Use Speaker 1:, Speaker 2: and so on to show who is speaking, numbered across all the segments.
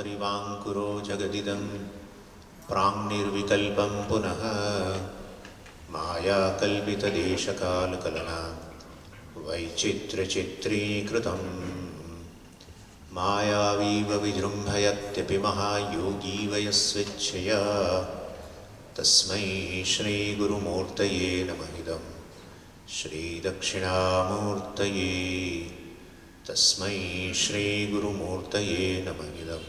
Speaker 1: शान्तरिवाङ्कुरो जगदिदं प्राङ्निर्विकल्पं पुनः मायाकल्पितदेशकालकलना वैचित्र्यचित्रीकृतं मायावीव विजृम्भयत्यपि महायोगी वयस्वेच्छया तस्मै श्रीगुरुमूर्तये नमः इदं श्रीदक्षिणामूर्तये तस्मै श्रीगुरुमूर्तये नमः इदं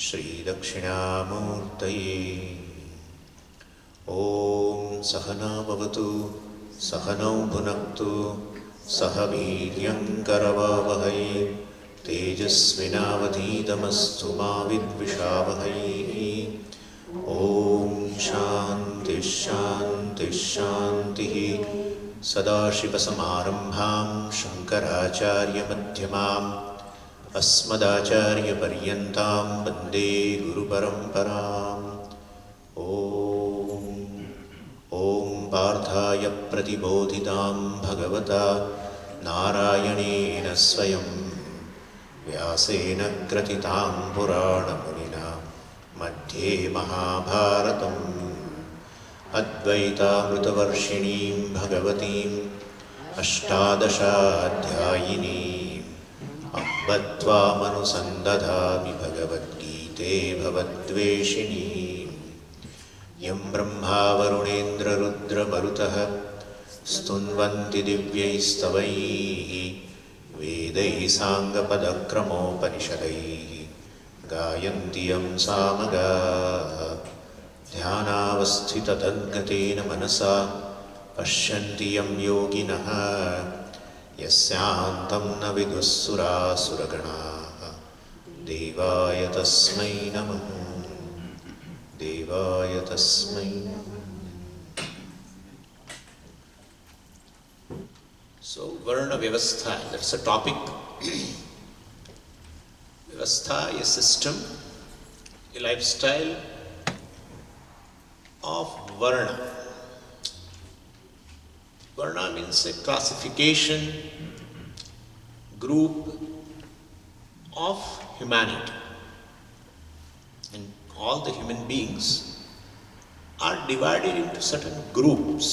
Speaker 1: श्रीदक्षिणामूर्तये। ॐ सहना भवतु सहनौ भुनक्तु सह वीर्यं करवावहै तेजस्विनावधीतमस्तु मा विद्विषावहै। ॐ शान्तिः शान्तिः शान्तिः। सदाशिवसमारम्भां शङ्कराचार्यमध्यमाम् अस्मदाचार्यपर्यन्तां वन्दे गुरुपरम्पराम्। ॐ पार्थाय प्रतिबोधितां भगवता नारायणेन स्वयं व्यासेन ग्रथितां पुराणमुनिना मध्ये महाभारतम् अद्वैतामृतवर्षिणीं भगवतीम् अष्टादशाध्यायिनीम् अम्ब त्वामनुसन्दधामि भगवद्गीते भवद्वेषिणीम्। यं ब्रह्मा वरुणेन्द्ररुद्रमरुतः स्तुन्वन्ति दिव्यैस्तवैः वेदैः साङ्गपदक्रमोपनिषदैः गायन्ति यं सामगाः। ध्यानावस्थिततद्गतेन मनसा पश्यन्ति यं योगिनः यस्यान्तं न विदुःसुरासुरगणाः। देवाय तस्मै नमः देवाय तस्मै नमः। So Varna Vyavastha, that's a topic. Vyavastha is a system, a lifestyle of Varna. Varna means a classification, group of humanity. And all the human beings are divided into certain groups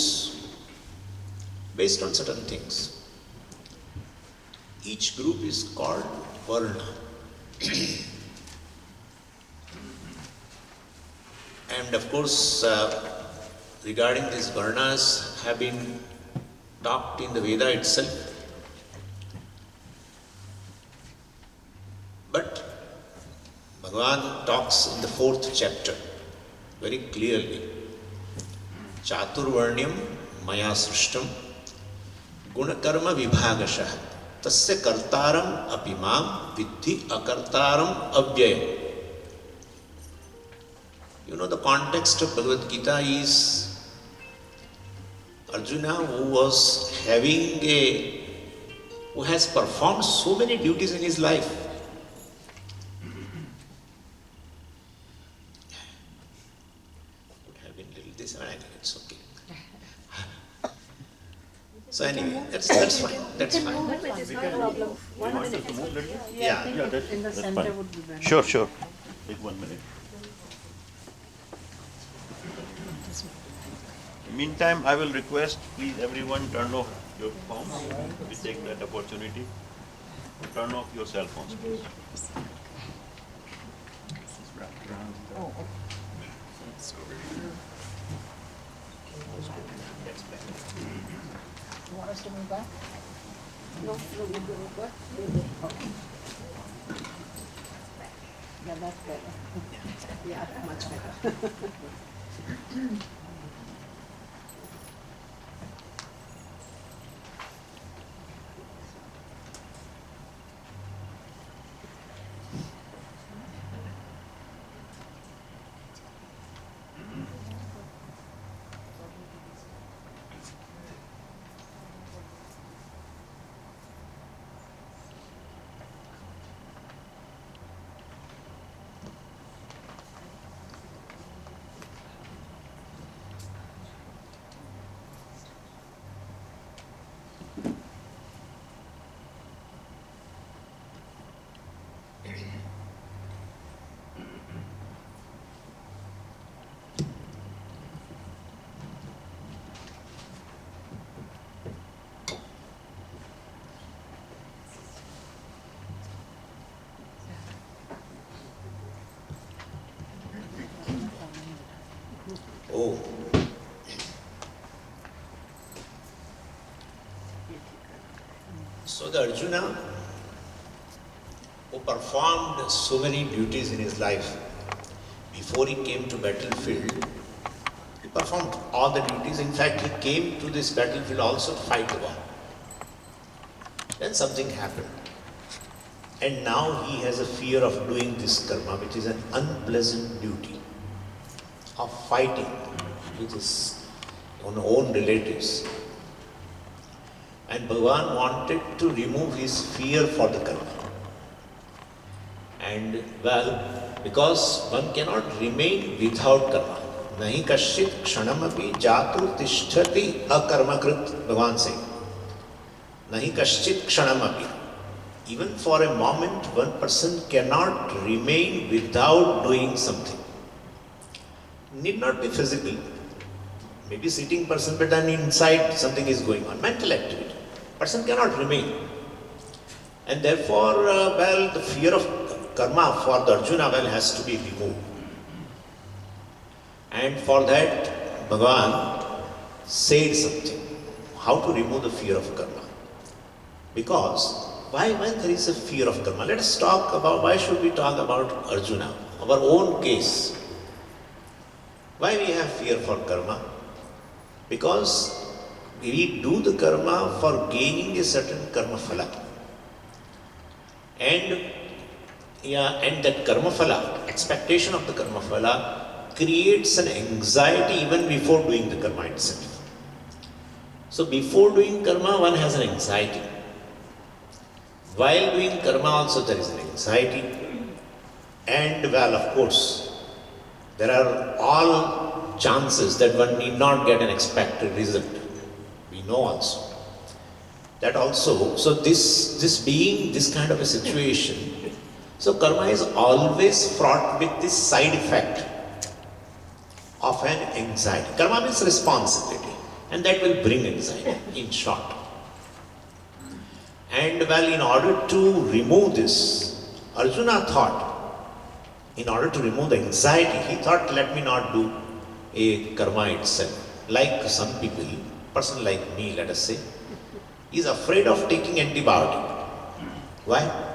Speaker 1: based on certain things. Each group is called Varna. And of course, regarding these Varnas have been talked in the Veda itself. But Bhagavan talks in the 4th chapter very clearly. Chaturvarnyam maya srishtam Guna karma vibhagashah tasya kartaram apimam vidhi akartaram avyayam. You know, the context of Bhagavad Gita is Arjuna who has performed so many duties in his life. Would have been little this, and I think it's okay. So anyway, that's fine. That's fine.
Speaker 2: It's not a problem. 1 minute.
Speaker 1: Yeah.
Speaker 2: I think in the center
Speaker 3: fine.
Speaker 2: would be better.
Speaker 3: Sure. Take 1 minute. Meantime, I will request, please everyone turn off your phones. We take that opportunity. Turn off your cell phones, please.
Speaker 2: You want us to move back? No, we'll move back. Okay. Yeah, that's better. Yeah, much better.
Speaker 1: Oh. So the Arjuna who performed so many duties in his life, before he came to battlefield, he performed all the duties. In fact, he came to this battlefield also to fight the war. Then something happened. And now he has a fear of doing this karma, which is an unpleasant duty of fighting with his own relatives. And Bhagavan wanted to remove his fear for the karma. And well, because one cannot remain without karma. Nahi kashit kshanamapi jatur tishtati akarmakrit, Bhagavan saying. Nahi kashit kshanamapi. Even for a moment, one person cannot remain without doing something. Need not be physical. Maybe sitting person, but then inside something is going on. Mental activity. Person cannot remain. And therefore, the fear of karma for the Arjuna, has to be removed. And for that, Bhagavan said something. How to remove the fear of karma? Because why there is a fear of karma? Let us talk about, why should we talk about Arjuna? Our own case. Why we have fear for karma? Because we do the karma for gaining a certain karma phala. And that karma phala, expectation of the karma phala, creates an anxiety even before doing the karma itself. So before doing karma, one has an anxiety. While doing karma also there is an anxiety. And of course, there are all chances that one need not get an expected result. We know also. That also, so this being this kind of a situation, so karma is always fraught with this side effect of an anxiety. Karma means responsibility, and that will bring anxiety, in short. And in order to remove this, Arjuna thought, in order to remove the anxiety, he thought, let me not do a karma itself. Like some people, person like me, let us say, is afraid of taking antibiotic. Why?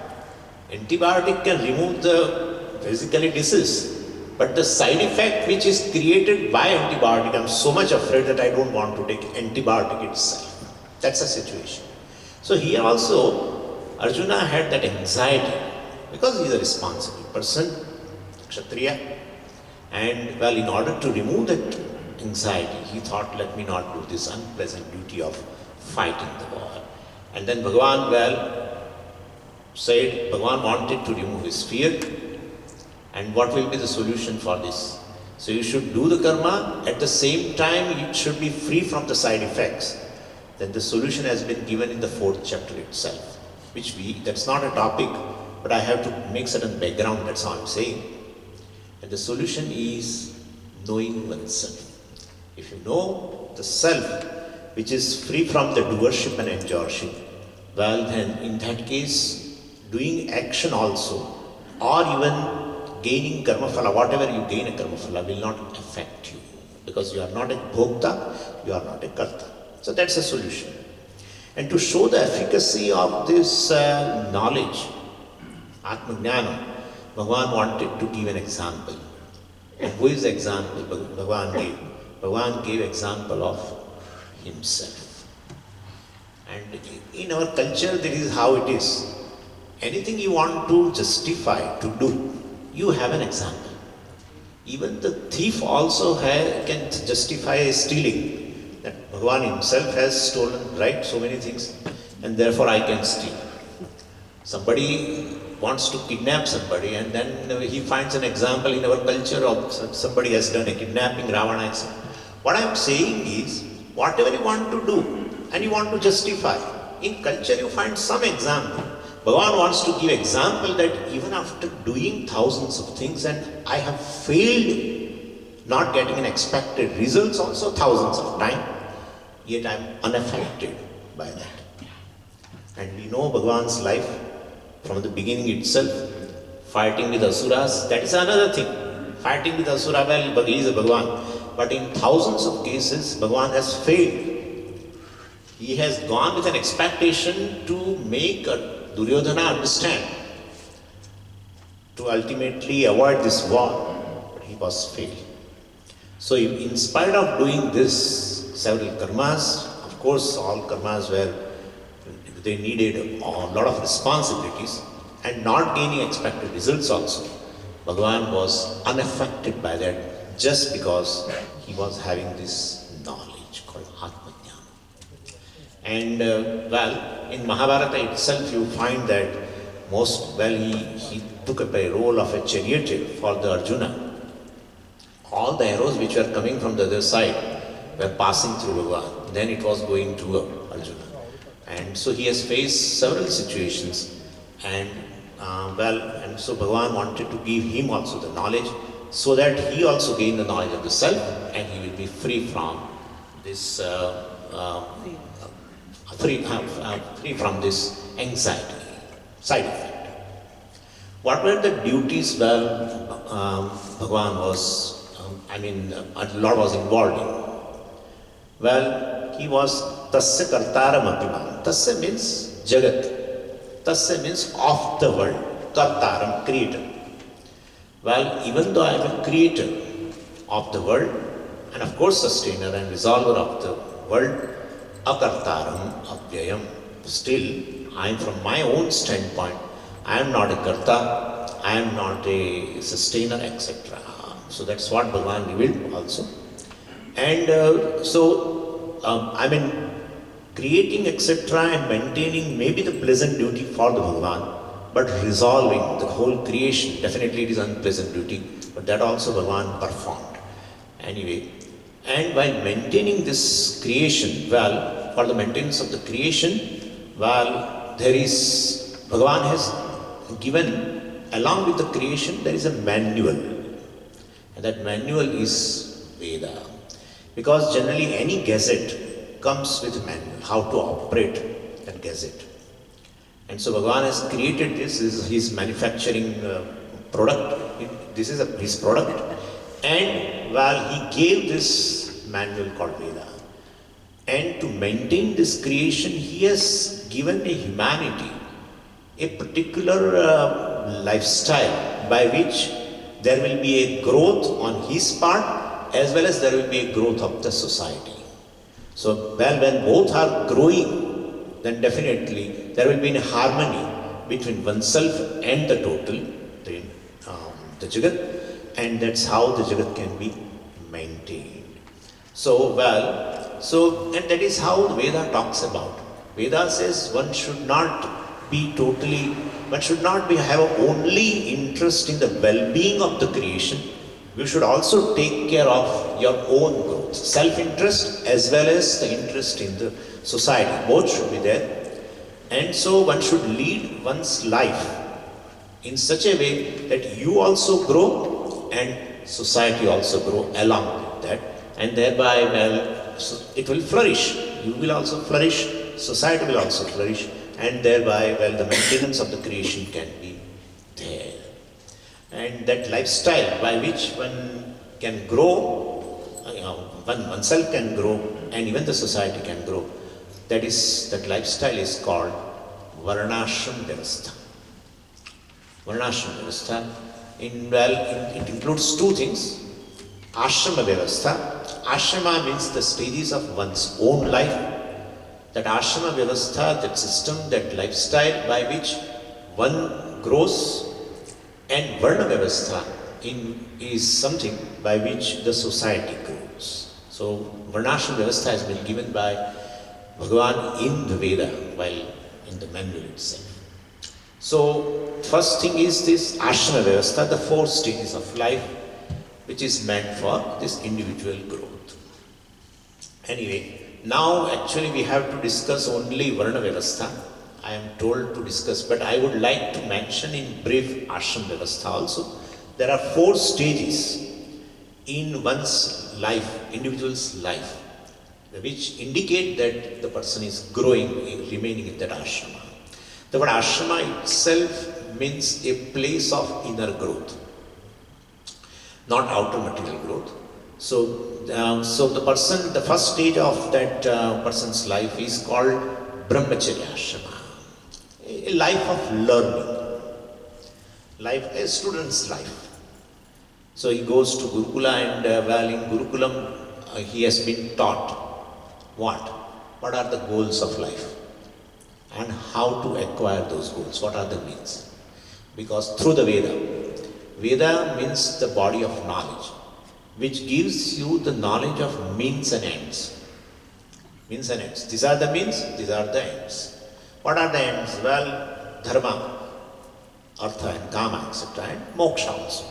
Speaker 1: Antibiotic can remove the physically disease, but the side effect which is created by antibiotic, I'm so much afraid that I don't want to take antibiotic itself. That's the situation. So here also, Arjuna had that anxiety, because he is a responsible person, Kshatriya, and in order to remove that anxiety, he thought, let me not do this unpleasant duty of fighting the war. And then Bhagavan, said, Bhagavan wanted to remove his fear, and what will be the solution for this? So you should do the karma, at the same time you should be free from the side effects. Then the solution has been given in the 4th chapter itself, which that's not a topic, but I have to make certain background, that's all I'm saying. And the solution is knowing oneself. If you know the self, which is free from the doership and enjoyership, then in that case, doing action also, or even gaining karma phala, whatever you gain a karma phala will not affect you, because you are not a bhokta, you are not a karta. So that's a solution. And to show the efficacy of this knowledge, Atma-jnana, Bhagavan wanted to give an example. And who is the example Bhagavan gave? Bhagavan gave example of himself. And in our culture, this is how it is. Anything you want to justify, to do, you have an example. Even the thief also can justify stealing. That Bhagavan himself has stolen, right, so many things, and therefore I can steal. Somebody wants to kidnap somebody, and then he finds an example in our culture of somebody has done a kidnapping, Ravana, etc. What I am saying is, whatever you want to do, and you want to justify, in culture you find some example. Bhagavan wants to give example that even after doing thousands of things, and I have failed, not getting an expected results also thousands of times, yet I am unaffected by that. And we know Bhagavan's life from the beginning itself, fighting with asuras, that is another thing. Fighting with asura, he is a Bhagavan. but in thousands of cases, Bhagavan has failed. He has gone with an expectation to make Duryodhana understand, to ultimately avoid this war, but he was failed. So in spite of doing this, several karmas, of course all karmas were, they needed a lot of responsibilities and not gaining expected results also. Bhagavan was unaffected by that just because he was having this knowledge called Atma Jnana. And in Mahabharata itself you find that he took up a role of a charioteer for the Arjuna. All the arrows which were coming from the other side were passing through Bhagavan. Then it was going to Arjuna. And so he has faced several situations. And so Bhagavan wanted to give him also the knowledge so that he also gain the knowledge of the self and he will be free from this free from this anxiety side effect. What were the duties Bhagavan was Lord was involved in? Well, he was Tasya Kartaram Apiman. Tasya means Jagat. Tasya means of the world. Kartaram, creator. Well, even though I am a creator of the world, and of course sustainer and resolver of the world, Akartaram Avyayam. Still, I am from my own standpoint, I am not a Karta, I am not a sustainer, etc. So that's what Bhagavan revealed also. And creating etc. and maintaining may be the pleasant duty for the Bhagavan, but resolving the whole creation, definitely it is unpleasant duty, but that also Bhagavan performed. Anyway, and by maintaining this creation, for the maintenance of the creation, Bhagavan has given, along with the creation, there is a manual. And that manual is Veda. Because generally any gadget comes with a manual, how to operate that gadget. And so Bhagavan has created this is his manufacturing product. This is his product. And he gave this manual called Veda. And to maintain this creation, he has given a humanity a particular lifestyle by which there will be a growth on his part as well as there will be a growth of the society. So, when both are growing, then definitely there will be a harmony between oneself and the total, the Jagat, and that's how the Jagat can be maintained. So, and that is how the Veda talks about. Veda says one should not have only interest in the well-being of the creation. You should also take care of your own growth, self-interest as well as the interest in the society. Both should be there. And so one should lead one's life in such a way that you also grow and society also grow along with that. And thereby, it will flourish. You will also flourish, society will also flourish. And thereby, the maintenance of the creation can be there. And that lifestyle by which one can grow, oneself can grow, and even the society can grow, that lifestyle is called Varnashram Vyavastha. Varnashram Vyavastha, it includes two things. Ashrama Vyavastha. Ashrama means the stages of one's own life. That ashrama vyavastha, that system, that lifestyle by which one grows, and varna vyavastha is something by which the society grows. So varnashram vyavastha has been given by Bhagavan in the Veda, while in the manual itself. So first thing is this ashrama vyavastha, the 4 stages of life, which is meant for this individual growth. Anyway, now actually we have to discuss only Varna Vyavastha. I am told to discuss, but I would like to mention in brief Ashram Vyavastha also. There are 4 stages in one's life, individual's life, which indicate that the person is growing, remaining in that ashrama. The word ashrama itself means a place of inner growth, not outer material growth. So the person, the first stage of that person's life is called brahmacharya ashrama, a life of learning, a student's life. So he goes to Gurukula and while in Gurukulam he has been taught what are the goals of life and how to acquire those goals, what are the means. Because through the Veda means the body of knowledge, which gives you the knowledge of means and ends. Means and ends. These are the means, these are the ends. What are the ends? Well, dharma, artha and kama, etc. and moksha also.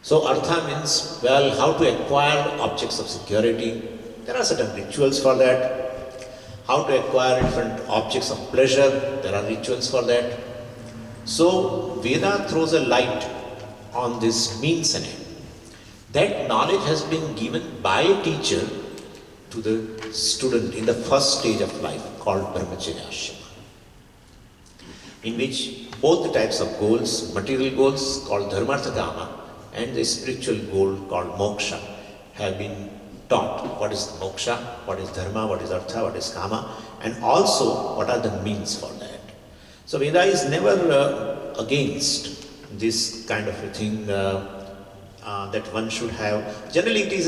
Speaker 1: So artha means, well, how to acquire objects of security. There are certain rituals for that. How to acquire different objects of pleasure. There are rituals for that. So Veda throws a light on this means and end. That knowledge has been given by a teacher to the student in the first stage of life called brahmacharya ashrama, in which both the types of goals, material goals called dharma artha kama and the spiritual goal called moksha have been taught. What is moksha, what is dharma, what is artha, what is kama, and also what are the means for that. So Veda is never against this kind of a thing that one should have. Generally it is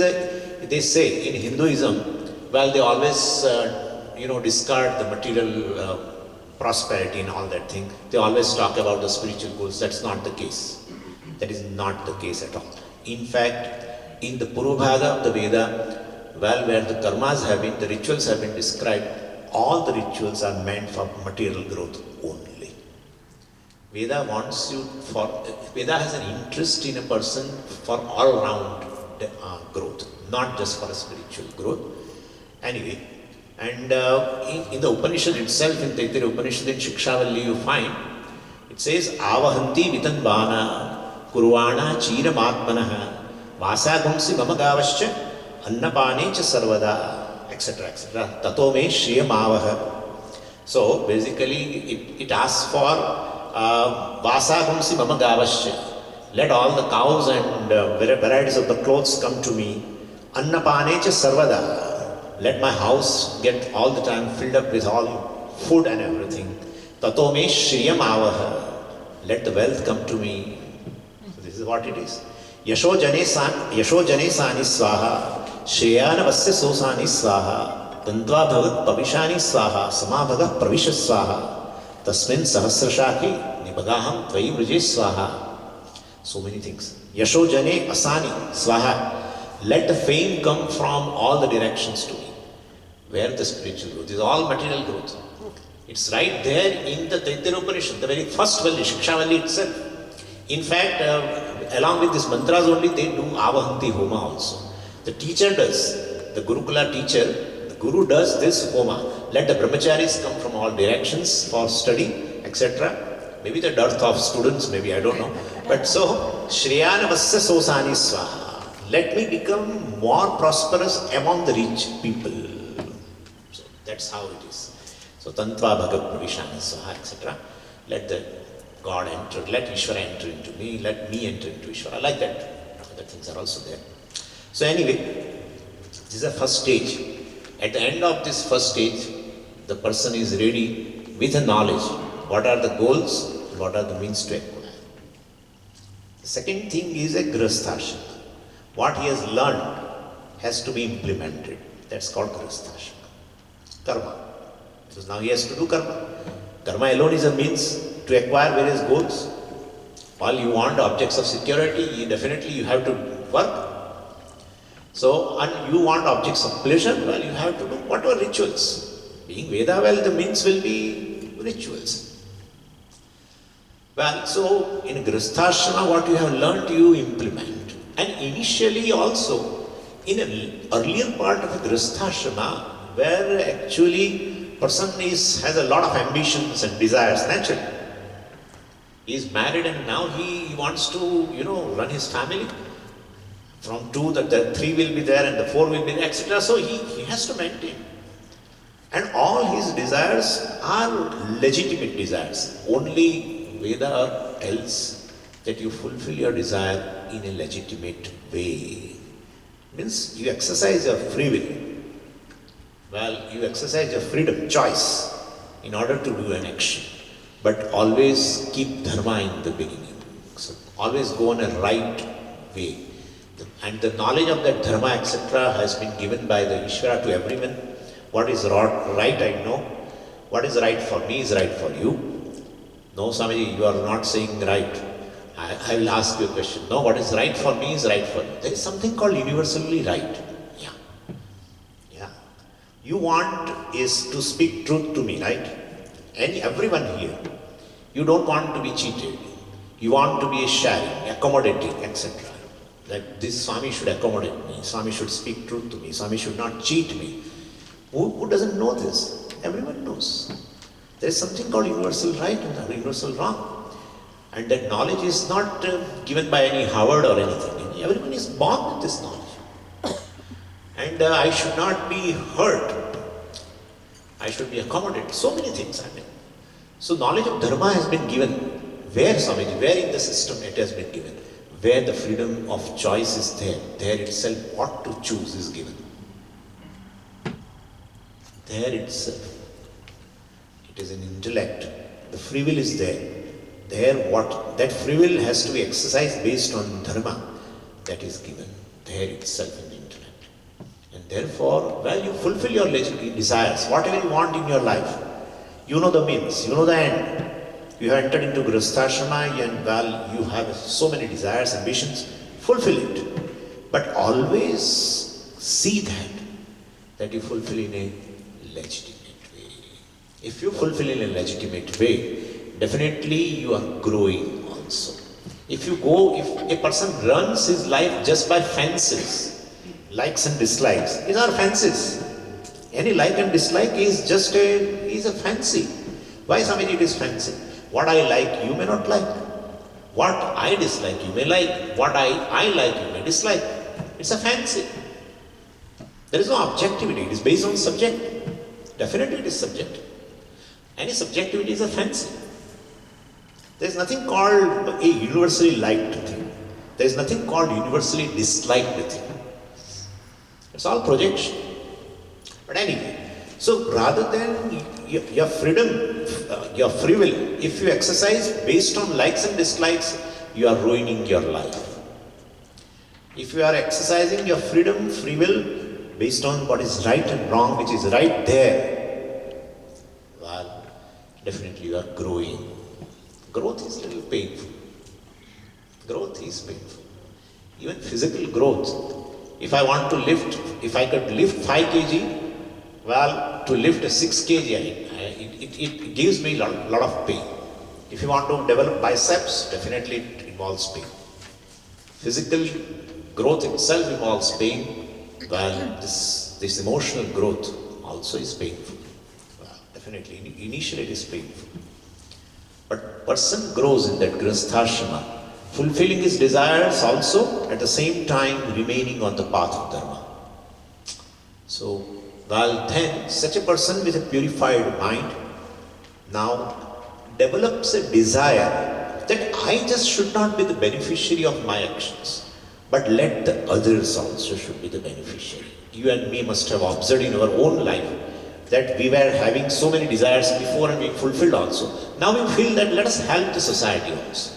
Speaker 1: they say in Hinduism, well, they always discard the material prosperity and all that thing. They always talk about the spiritual goals. That's not the case. That is not the case at all. In fact, in the Purvabhaga of the Veda, well, where the karmas have been, the rituals have been described, all the rituals are meant for material growth only. Veda has an interest in a person for all round growth, not just for a spiritual growth. Anyway, and in the Upanishad itself, in Taittiriya Upanishad, in Shikshavalli, you find, it says, Avahanti vitanvana, kurvana chiramatmanaha, vasagumsi mamagavascha, annapane cha sarvada, etc., etc. Tato me shriyamavaha. So basically, it asks for Vasagumsi mama gavasya. Let all the cows and varieties of the clothes come to me. Annapane cha sarvada. Let my house get all the time filled up with all food and everything. Tato me shriyam avaha. Let the wealth come to me. So this is what it is. Yasho jane sani swaha. Shriyana vasya sosani swaha. Tantva bhagat pavishani swaha. Samabhaga pravisha swaha. Tasmin sahasrashaki nibagaham tvai vrije swaha. So many things. Yasho jane asani swaha. Let the fame come from all the directions to me. Where the spiritual growth is all material growth. It's right there in the Taittiriya Upanishad, the very first Valli, Shikshavalli itself. In fact, along with these mantras only, they do Avahanti Homa also. The teacher does, the Gurukula teacher, Guru does this homa. Let the brahmacharis come from all directions for study, etc. Maybe the dearth of students, maybe, I don't know. But so, Shriyana Vasya Sosani Swaha. Let me become more prosperous among the rich people. So that's how it is. So Tantva Bhagat Pravishana Swaha, etc. Let the God enter, let Ishvara enter into me, let me enter into Ishvara. Like that. Other things are also there. So anyway, this is the first stage. At the end of this first stage, the person is ready with a knowledge. What are the goals? What are the means to acquire? The second thing is a grihasthashrama. What he has learned has to be implemented. That's called grihasthashrama. Karma. So now he has to do karma. Karma alone is a means to acquire various goals. While you want objects of security, definitely you have to work. So, and you want objects of pleasure, well, you have to do whatever rituals. Being Veda, well, the means will be rituals. Well, so in grihasthashrama, what you have learned, you implement. And initially also, in an earlier part of a grihasthashrama, where actually person has a lot of ambitions and desires, naturally. He is married and now he wants to, run his family. From 2, the 3 will be there and the 4 will be there, etc. So he has to maintain. And all his desires are legitimate desires. Only Veda tells that you fulfill your desire in a legitimate way. Means you exercise your free will. Well, you exercise your freedom, choice, in order to do an action. But always keep dharma in the beginning. So always go on a right way. And the knowledge of that dharma, etc., has been given by the Ishvara to everyone. What is right, I know. What is right for me is right for you. No, Swamiji, you are not saying right. I will ask you a question. No, what is right for me is right for you. There is something called universally right. Yeah. You want is to speak truth to me, right? Everyone here. You don't want to be cheated. You want to be sharing, accommodating, etc. That this Swami should accommodate me. Swami should speak truth to me. Swami should not cheat me. Who doesn't know this? Everyone knows. There is something called universal right and universal wrong. And that knowledge is not given by any Howard or anything. Everyone is born with this knowledge. And I should not be hurt. I should be accommodated. So many things happen. So knowledge of dharma has been given. Where, Swamiji? Where in the system it has been given? Where the freedom of choice is there itself what to choose is given. There itself. It is an intellect. The free will is there. That free will has to be exercised based on dharma that is given there itself in the intellect. And therefore, you fulfill your desires, whatever you want in your life. You know the means, you know the end. You have entered into Grihastha and you have so many desires, ambitions, fulfill it. But always see that you fulfill in a legitimate way. If you fulfill in a legitimate way, definitely you are growing also. If a person runs his life just by fancies, likes and dislikes, these are fancies. Any like and dislike is just a fancy. Why, Swamiji, it is fancy? What I like, you may not like. What I dislike, you may like. What I like, you may dislike. It's a fancy. There is no objectivity. It is based on subject. Definitely it is subjective. Any subjectivity is a fancy. There is nothing called a universally liked thing. There is nothing called universally disliked thing. It's all projection. But anyway, so rather than your freedom, your free will, if you exercise based on likes and dislikes, you are ruining your life. If you are exercising your freedom, free will, based on what is right and wrong, which is right there, definitely you are growing. Growth is a little painful. Growth is painful. Even physical growth. If I want to lift, if I could lift 5 kg, to lift a 6 kg, it gives me a lot of pain. If you want to develop biceps, definitely it involves pain. Physical growth itself involves pain, this emotional growth also is painful. Definitely, initially it is painful. But person grows in that grihastha, fulfilling his desires also, at the same time remaining on the path of dharma. So, then such a person with a purified mind now develops a desire that I just should not be the beneficiary of my actions, but let the others also should be the beneficiary. You and me must have observed in our own life that we were having so many desires before and being fulfilled also. Now we feel that let us help the society also.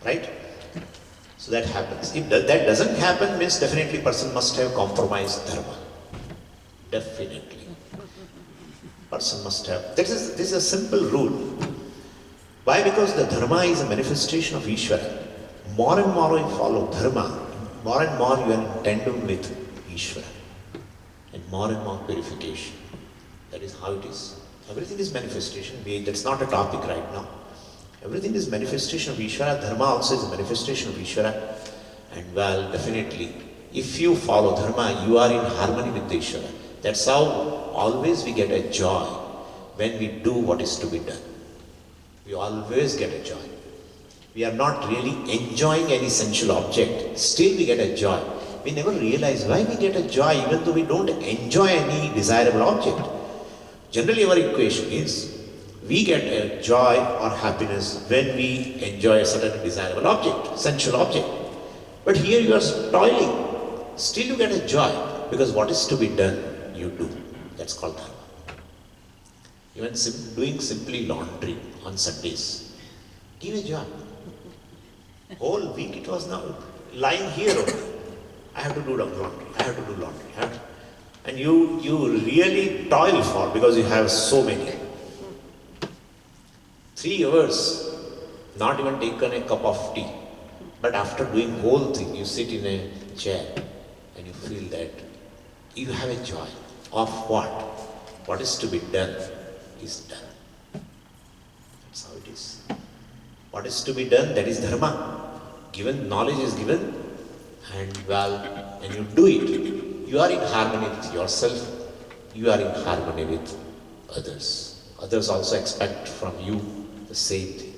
Speaker 1: Right? So that happens. If that doesn't happen, means definitely person must have compromised dharma. Definitely. Person must have. This is a simple rule. Why? Because the dharma is a manifestation of Ishvara. More and more you follow dharma, more and more you are in tandem with Ishvara. And more purification. That is how it is. Everything is manifestation. That's not a topic right now. Everything is manifestation of Ishvara. Dharma also is a manifestation of Ishvara. And definitely, if you follow dharma, you are in harmony with the Ishvara. That's how always we get a joy when we do what is to be done. We always get a joy. We are not really enjoying any sensual object. Still we get a joy. We never realize why we get a joy even though we don't enjoy any desirable object. Generally our equation is, we get a joy or happiness when we enjoy a certain desirable object, sensual object. But here you are toiling. still you get a joy because what is to be done, you do. That's called dharma. Even doing simply laundry on Sundays, give a joy. Whole week it was now lying here only. I have to do laundry, I have to do laundry. And you really toil for because you have so many. 3 hours, not even taken a cup of tea. But after doing whole thing, you sit in a chair and you feel that you have a joy of what? What is to be done is done. That's how it is. What is to be done, that is dharma. Given, knowledge is given, and when you do it, you are in harmony with yourself, you are in harmony with others. Others also expect from you the same thing.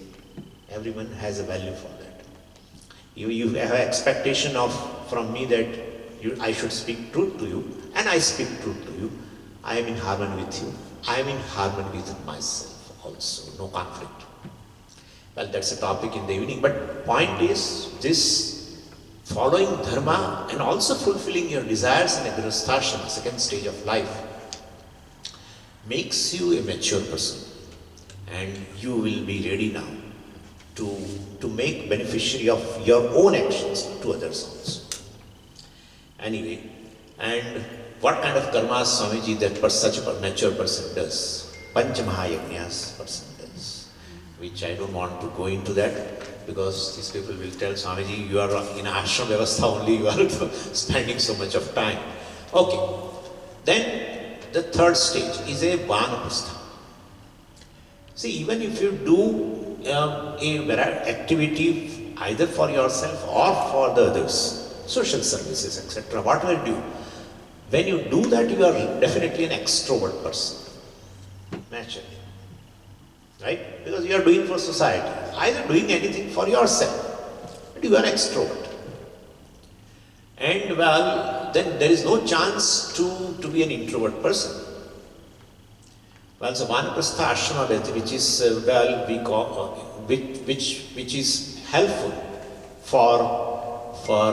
Speaker 1: Everyone has a value for that. You have an expectation from me that I should speak truth to you, and I speak truth to you. I am in harmony with you. I am in harmony with myself also. No conflict. Well, that's a topic in the evening. But point is, this following dharma and also fulfilling your desires in a grihasthashrama, second stage of life, makes you a mature person. And you will be ready now to make beneficiary of your own actions to others also. Anyway, and what kind of karmas, Swamiji, that such a mature person does? Panch Mahayajnas person does, which I don't want to go into that because these people will tell Swamiji, you are in ashram vyavastha only, you are spending so much of time. Okay, then the third stage is a vanaprastha. See, even if you do a activity either for yourself or for the others, social services, etc., whatever you do, when you do that, you are definitely an extrovert person, naturally, right? Because you are doing for society, either doing anything for yourself, but you are extrovert. And then there is no chance to be an introvert person. Well, so Vanaprastha Ashrama, which is which is helpful for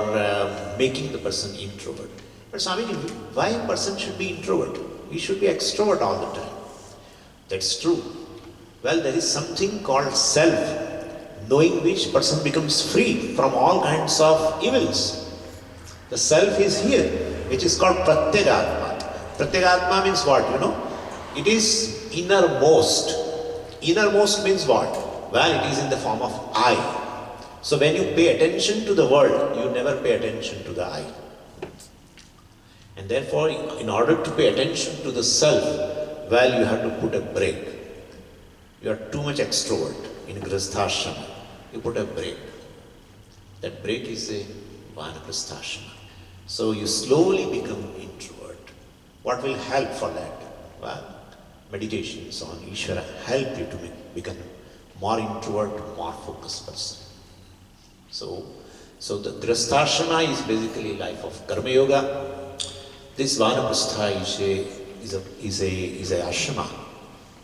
Speaker 1: making the person introvert. But Swamiji, why a person should be introvert? He should be extrovert all the time. That's true. Well, there is something called self, knowing which person becomes free from all kinds of evils. The self is here, which is called Pratyagatma. Pratyagatma means what, you know? It is innermost. Innermost means what? Well, it is in the form of I. So when you pay attention to the world, you never pay attention to the I. And therefore, in order to pay attention to the self, well, you have to put a break. You are too much extrovert in grihasthashrama. You put a break. That break is a vanaprastha. So you slowly become introvert. What will help for that? Well, meditations on Ishvara help you to become more introvert, more focused person. So the grihasthashrama is basically life of karma yoga. This vanaprastha is a ashrama,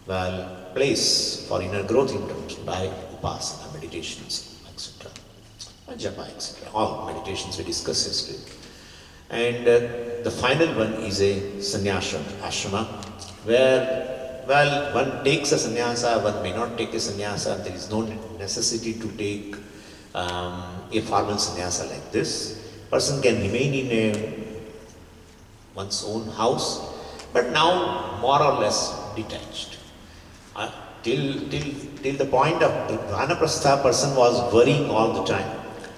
Speaker 1: well, place for inner growth in terms by upasana, meditations, etc. Japa, etc. All meditations we discussed yesterday. And the final one is a sannyasa ashrama, where, well, one takes a sannyasa, one may not take a sannyasa. There is no necessity to take a formal sannyasa like this. Person can remain in one's own house, but now more or less detached. Till the point of vanaprastha, person was worrying all the time.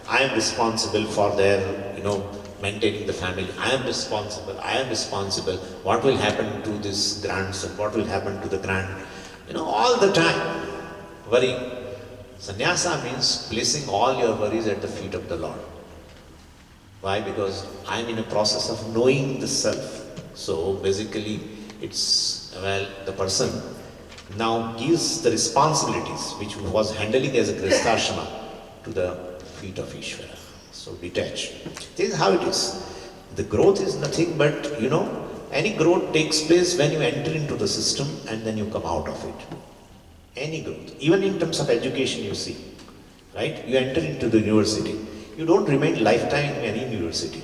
Speaker 1: I am responsible for their, maintaining the family. I am responsible. What will happen to this grandson? What will happen to the all the time worrying. Sannyasa means placing all your worries at the feet of the Lord. Why? Because I am in a process of knowing the self. So basically it's, the person now gives the responsibilities which was handling as a grihasthashrama to the feet of Ishvara. So detached. This is how it is. The growth is nothing but, any growth takes place when you enter into the system and then you come out of it. Any growth. Even in terms of education you see. Right? You enter into the university. You don't remain lifetime in any university.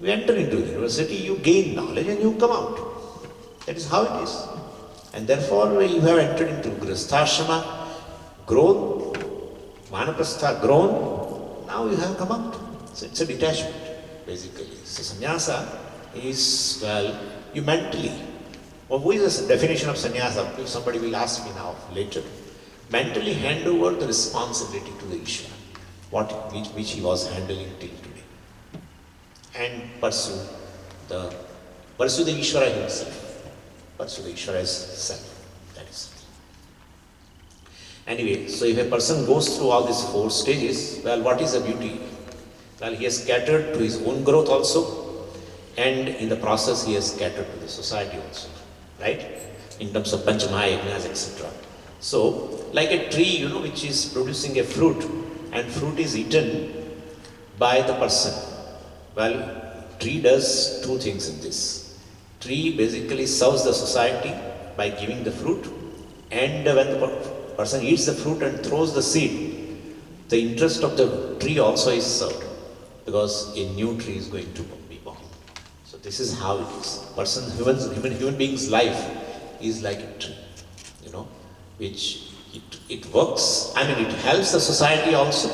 Speaker 1: You enter into the university, you gain knowledge and you come out. That is how it is. And therefore you have entered into Grihasthashrama, grown, Vanaprastha, grown, now you have come out. So it's a detachment, basically. So sannyasa is, well, you mentally, or who is the definition of sannyasa? If somebody will ask me now, later. Mentally hand over the responsibility to the Ishvara, which he was handling till today. And pursue the Ishvara himself. Pursue the Ishvara as self. That is it. Anyway, so if a person goes through all these 4 stages, well, what is the beauty? Well, he has catered to his own growth also, and in the process he has catered to the society also, right? In terms of Panchamahayagnas, etc. So, like a tree, which is producing a fruit, and fruit is eaten by the person. Well, tree does 2 things in this. Tree basically serves the society by giving the fruit, and when the person eats the fruit and throws the seed, the interest of the tree also is served, because a new tree is going to be born. So this is how it is. Human being's life is like a tree, which it works. It helps the society also.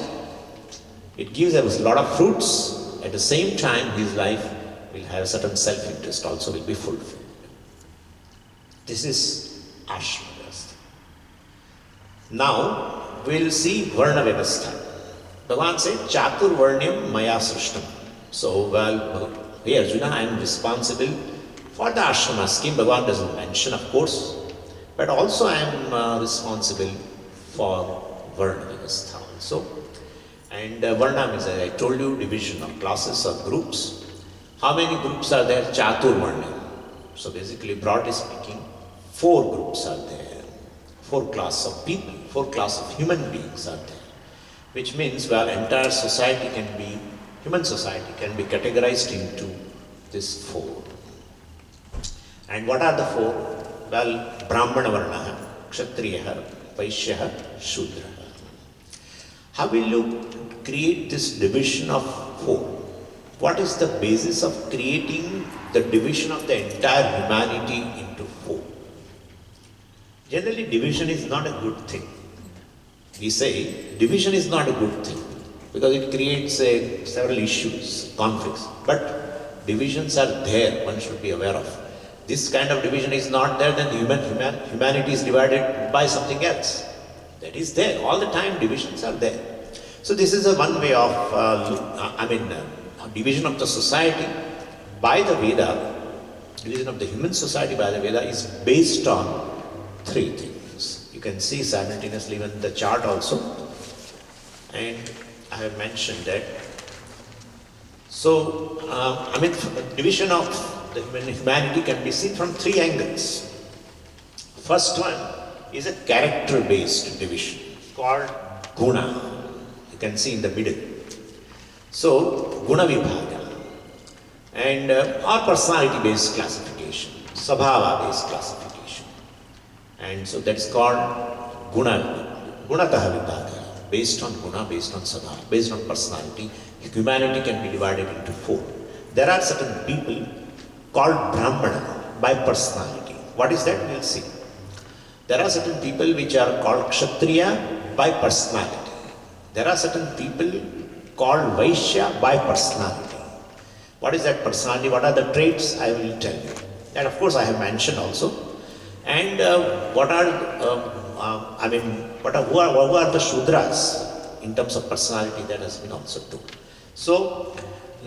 Speaker 1: It gives a lot of fruits. At the same time, his life will have a certain self-interest also will be fulfilled. This is Ashrama Vyavastha. Now, we will see Varna Vyavastha. Bhagavan said, Chatur Varnyam Maya Srishtam. So, well, hey Arjuna, I am responsible for the ashrama scheme. Bhagavan doesn't mention, of course, but also I am responsible for Varna Vyavastha also. And Varna means, as I told you, division of classes or groups. How many groups are there? Chatur Varnyam. So basically, broadly speaking, 4 groups are there. 4 classes of people, 4 classes of human beings are there. Which means, well, entire society human society can be categorized into these 4. And what are the 4? Well, Brahmana Varna, Kshatriya, Vaishya, Shudra. How will you create this division of 4? What is the basis of creating the division of the entire humanity into 4? Generally, division is not a good thing. We say division is not a good thing because it creates several issues, conflicts. But divisions are there, one should be aware of. This kind of division is not there, then humanity is divided by something else. That is there. All the time divisions are there. So this is one way of, division of the society by the Veda, division of the human society by the Veda is based on 3 things. You can see simultaneously even the chart also. And I have mentioned that. So, division of the humanity can be seen from 3 angles. First one is a character-based division called Guna. You can see in the middle. So, Guna Vibhaga. And or personality-based classification, Sabhava-based classification. And so that's called Gunataha Vibhaga. Based on Guna, based on Sabhava, based on personality, humanity can be divided into 4. There are certain people called Brahmana by personality. What is that? We'll see. There are certain people which are called Kshatriya by personality. There are certain people called Vaishya by personality. What is that personality? What are the traits? I will tell you. And of course I have mentioned also. And who are the Shudras in terms of personality, that has been also told. So,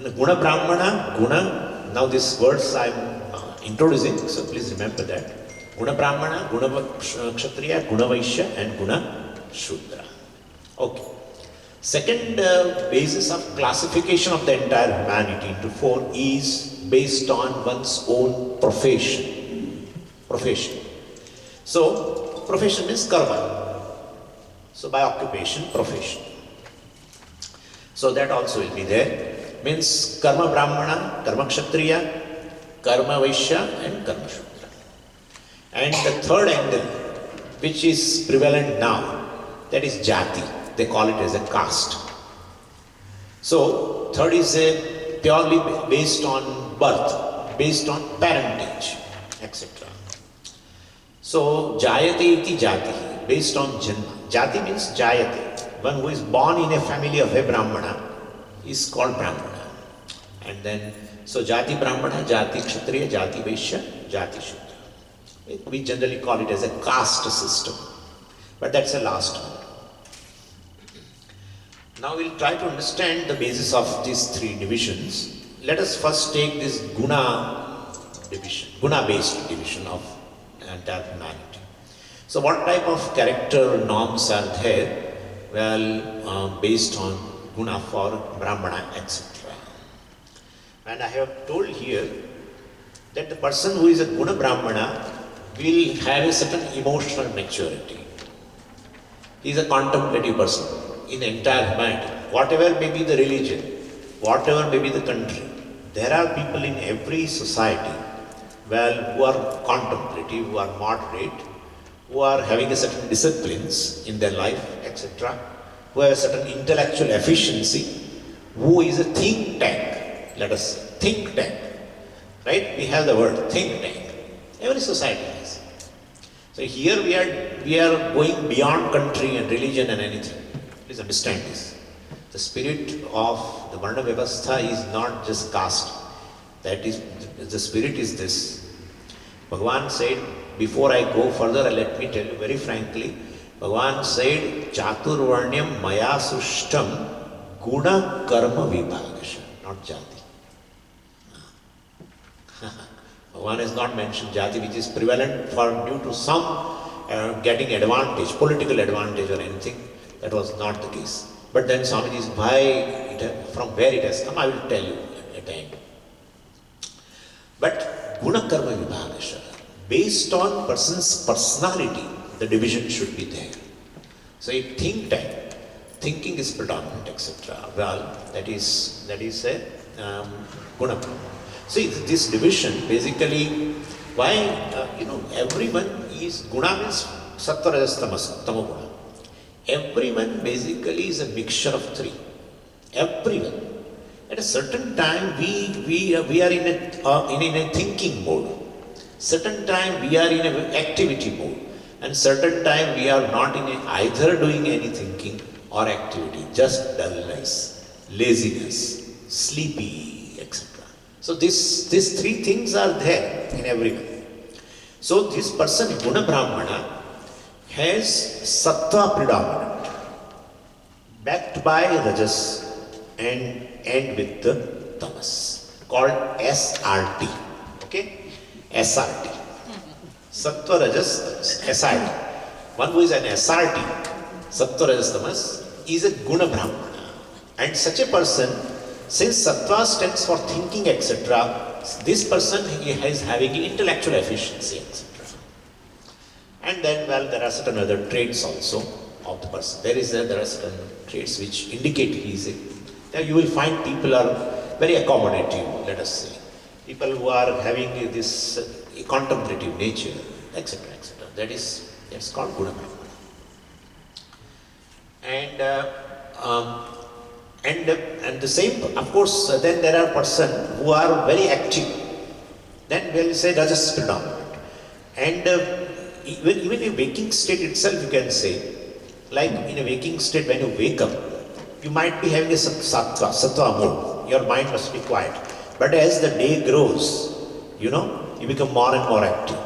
Speaker 1: Guna Brahmana, Guna, now these words I am introducing, so please remember that. Guna Brahmana, Guna Kshatriya, Guna Vaishya and Guna Shudra. Okay. Second basis of classification of the entire humanity into 4 is based on one's own profession. So, profession means karma. So, by occupation, profession. So, that also will be there. Means karma Brahmana, karma Kshatriya, karma Vaishya and karma Shudra. And the third angle, which is prevalent now, that is Jati. They call it as a caste. So, third is a purely based on birth, based on parentage, etc. So, jayate iti jati, based on janma. Jati means jayate. One who is born in a family of a Brahmana is called Brahmana. And then, so jati Brahmana, jati Kshatriya, jati Vaishya, jati Shudra. We generally call it as a caste system. But that's the last one. Now we'll try to understand the basis of these three divisions. Let us first take this Guna division, Guna-based division of entire humanity. So what type of character norms are there? Well, based on Guna for Brahmana, etc. And I have told here that the person who is a Guna Brahmana will have a certain emotional maturity. He is a contemplative person in the entire humanity. Whatever may be the religion, whatever may be the country, there are people in every society, well, who are contemplative, who are moderate, who are having a certain disciplines in their life, etc., who have a certain intellectual efficiency, who is a think tank, let us say, think tank, right? We have the word think tank. Every society has. So here we are going beyond country and religion and anything. Please understand this. The spirit of the Varna Vyavastha is not just caste. That is, the spirit is this. Bhagavan said, before I go further, let me tell you very frankly, Bhagavan said, Chaturvarnyam maya sushtam guna karma vibhagasha, not jati. Bhagavan has not mentioned jati, which is prevalent for due to some getting advantage, political advantage or anything. That was not the case. But then Swamiji is from where it has come, I will tell you at the end. But guna karma vibhagasha, based on person's personality, the division should be there. So a think tank, thinking is predominant, etc. Well, that is a guna. See, this division basically, why, everyone is, guna means sattva, rajas, tamas, tamoguna. Everyone basically is a mixture of three. Everyone. At a certain time, we are in a thinking mode. Certain time we are in an activity mode. And certain time we are not in either doing any thinking or activity. Just dullness, laziness, sleepy, etc. So these three things are there in everyone. So this person, Guna Brahmana, has sattva predominant, backed by rajas and end with the tamas, called SRT. Okay? SRT. Sattva, rajas, SRT. One who is an SRT, sattva, rajas, tamas, is a Guna Brahmana. And such a person, since sattva stands for thinking, etc., this person is having intellectual efficiency, etc. And then, well, there are certain other traits also of the person. There are certain traits which indicate he is a. Now you will find people are very accommodative, let us say. People who are having this contemplative nature, etc., etc. That's called Guna Brahmana. And the same, of course, then there are persons who are very active. Then we'll say Rajas predominant. And even in waking state itself, you can say, like in a waking state, when you wake up, you might be having a sattva mode. Your mind must be quiet. But as the day grows, you become more and more active.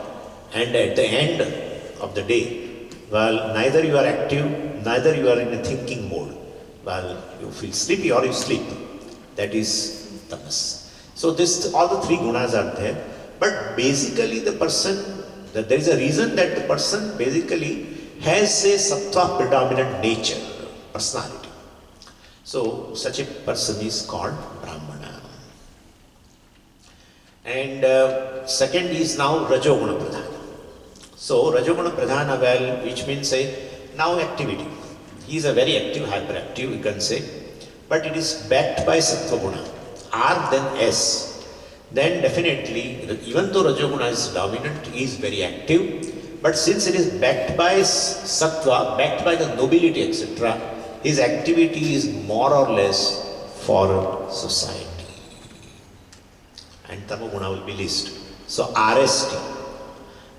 Speaker 1: And at the end of the day, well, neither you are active, neither you are in a thinking mode. Well, you feel sleepy or you sleep. That is tamas. So all the three gunas are there. But basically the person, there is a reason that the person basically has a sattva predominant nature, personality. So such a person is called Brahmana. And second is now Rajoguna Pradhana. So Rajoguna Pradhana, well, which means now activity. He is a very active, hyperactive, you can say. But it is backed by Sattva Guna. R then S. Then definitely, even though Rajoguna is dominant, he is very active. But since it is backed by Sattva, backed by the nobility, etc., his activity is more or less for society. and Tamoguna will be least. So RST,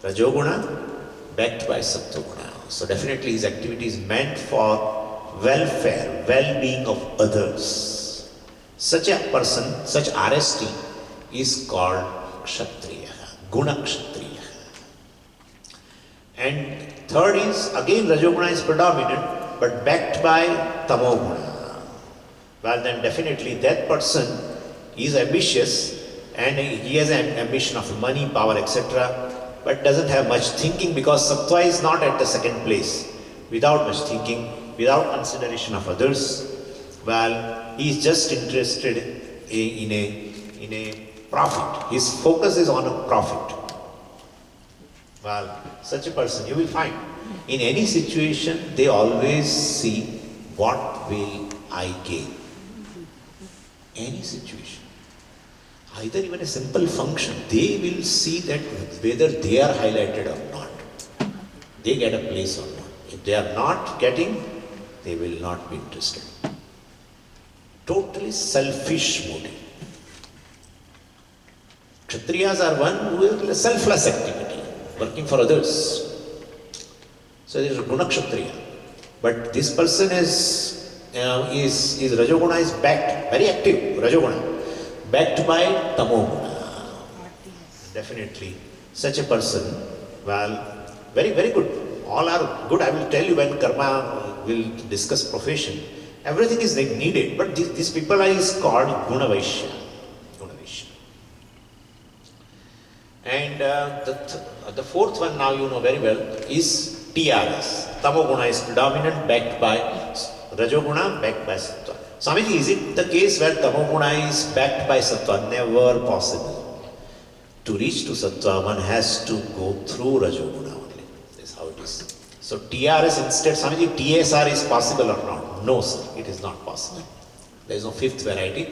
Speaker 1: Rajoguna backed by Sattva-guna. So definitely his activity is meant for welfare, well-being of others. Such a person, such RST is called Kshatriya, Guna Kshatriya. And third is, again Rajoguna is predominant, but backed by Tamoguna. Well then definitely that person is ambitious and he has an ambition of money, power, etc. but doesn't have much thinking because Sattva is not at the second place. Without much thinking, without consideration of others, well, he is just interested in a profit. His focus is on a profit. Well, such a person you will find in any situation they always see what will I gain. Any situation. Either even a simple function, they will see that whether they are highlighted or not. They get a place or not. If they are not getting, they will not be interested. Totally selfish motive. Kshatriyas are one who is a selfless activity, working for others. So there is a Guna Kshatriya. But this person is Rajoguna is backed, very active, Rajoguna. Backed by Tamoguna. Definitely, such a person, well, very, very good. All are good. I will tell you when karma will discuss profession. Everything is needed, but these people is called Guna Vaishya. Guna Vaishya. And the fourth one now you know very well is TRS. Tamoguna is predominant, backed by Rajoguna, backed by Sattva. Swamiji, is it the case where Tamoguna is backed by Sattva? Never possible. To reach to Sattva, one has to go through Rajoguna only. That's how it is. So TRS instead, Swamiji, TSR is possible or not? No, sir, it is not possible. There is no fifth variety.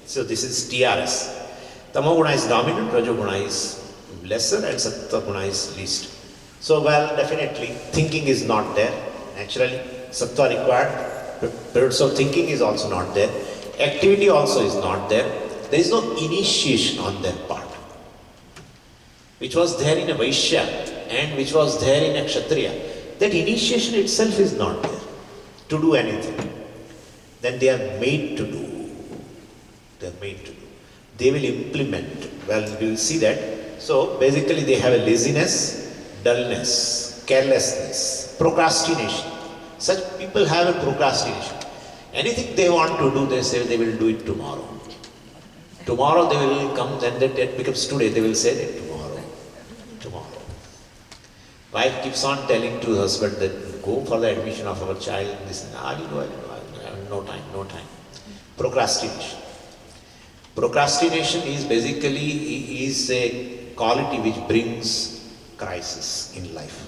Speaker 1: So this is TRS. Tamoguna is dominant, Rajoguna is lesser, and Sattva-guna is least. So, well, definitely, thinking is not there. Naturally, Sattva required. So thinking is also not there. Activity also is not there. There is no initiation on their part. Which was there in a Vaishya and which was there in a Kshatriya. That initiation itself is not there to do anything. Then they are made to do. They are made to do. They will implement. Well, we will see that. So basically they have a laziness, dullness, carelessness, procrastination. Such people have a procrastination. Anything they want to do, they say they will do it tomorrow. Tomorrow they will come, then that becomes today. They will say that tomorrow. Wife keeps on telling to husband that go for the admission of our child. This, I know, no time. Procrastination. Procrastination is basically a quality which brings crisis in life.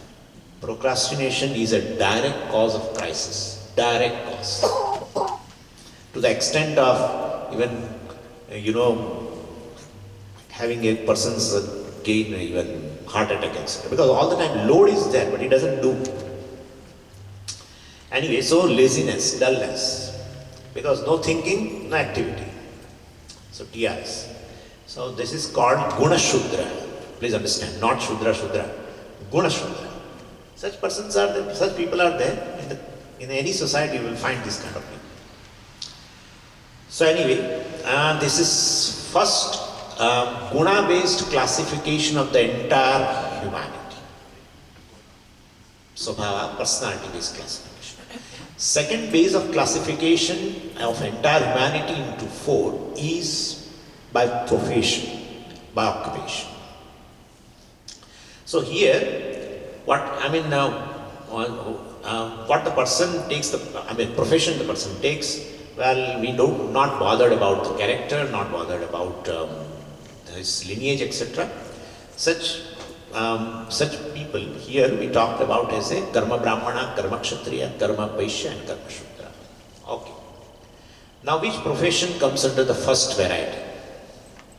Speaker 1: Procrastination is a direct cause of crisis, direct cause. To the extent of even, having a person's gain even heart attack, etc. Because all the time load is there, but he doesn't do. Anyway, so laziness, dullness. Because no thinking, no activity. So TRS. So this is called Guna Shudra. Please understand, not Shudra, Guna Shudra. Such persons are there, such people are there. In any society you will find this kind of people. So anyway, this is first guna-based classification of the entire humanity. Swabhava, personality-based classification. Second base of classification of entire humanity into four is by profession, by occupation. So here, what the person takes, profession the person takes, well, we not bothered about the character, not bothered about his lineage, etc. Such people here we talked about as a karma brahmana, karma kshatriya, karma vaishya and karma shudra. Okay. Now which profession comes under the first variety?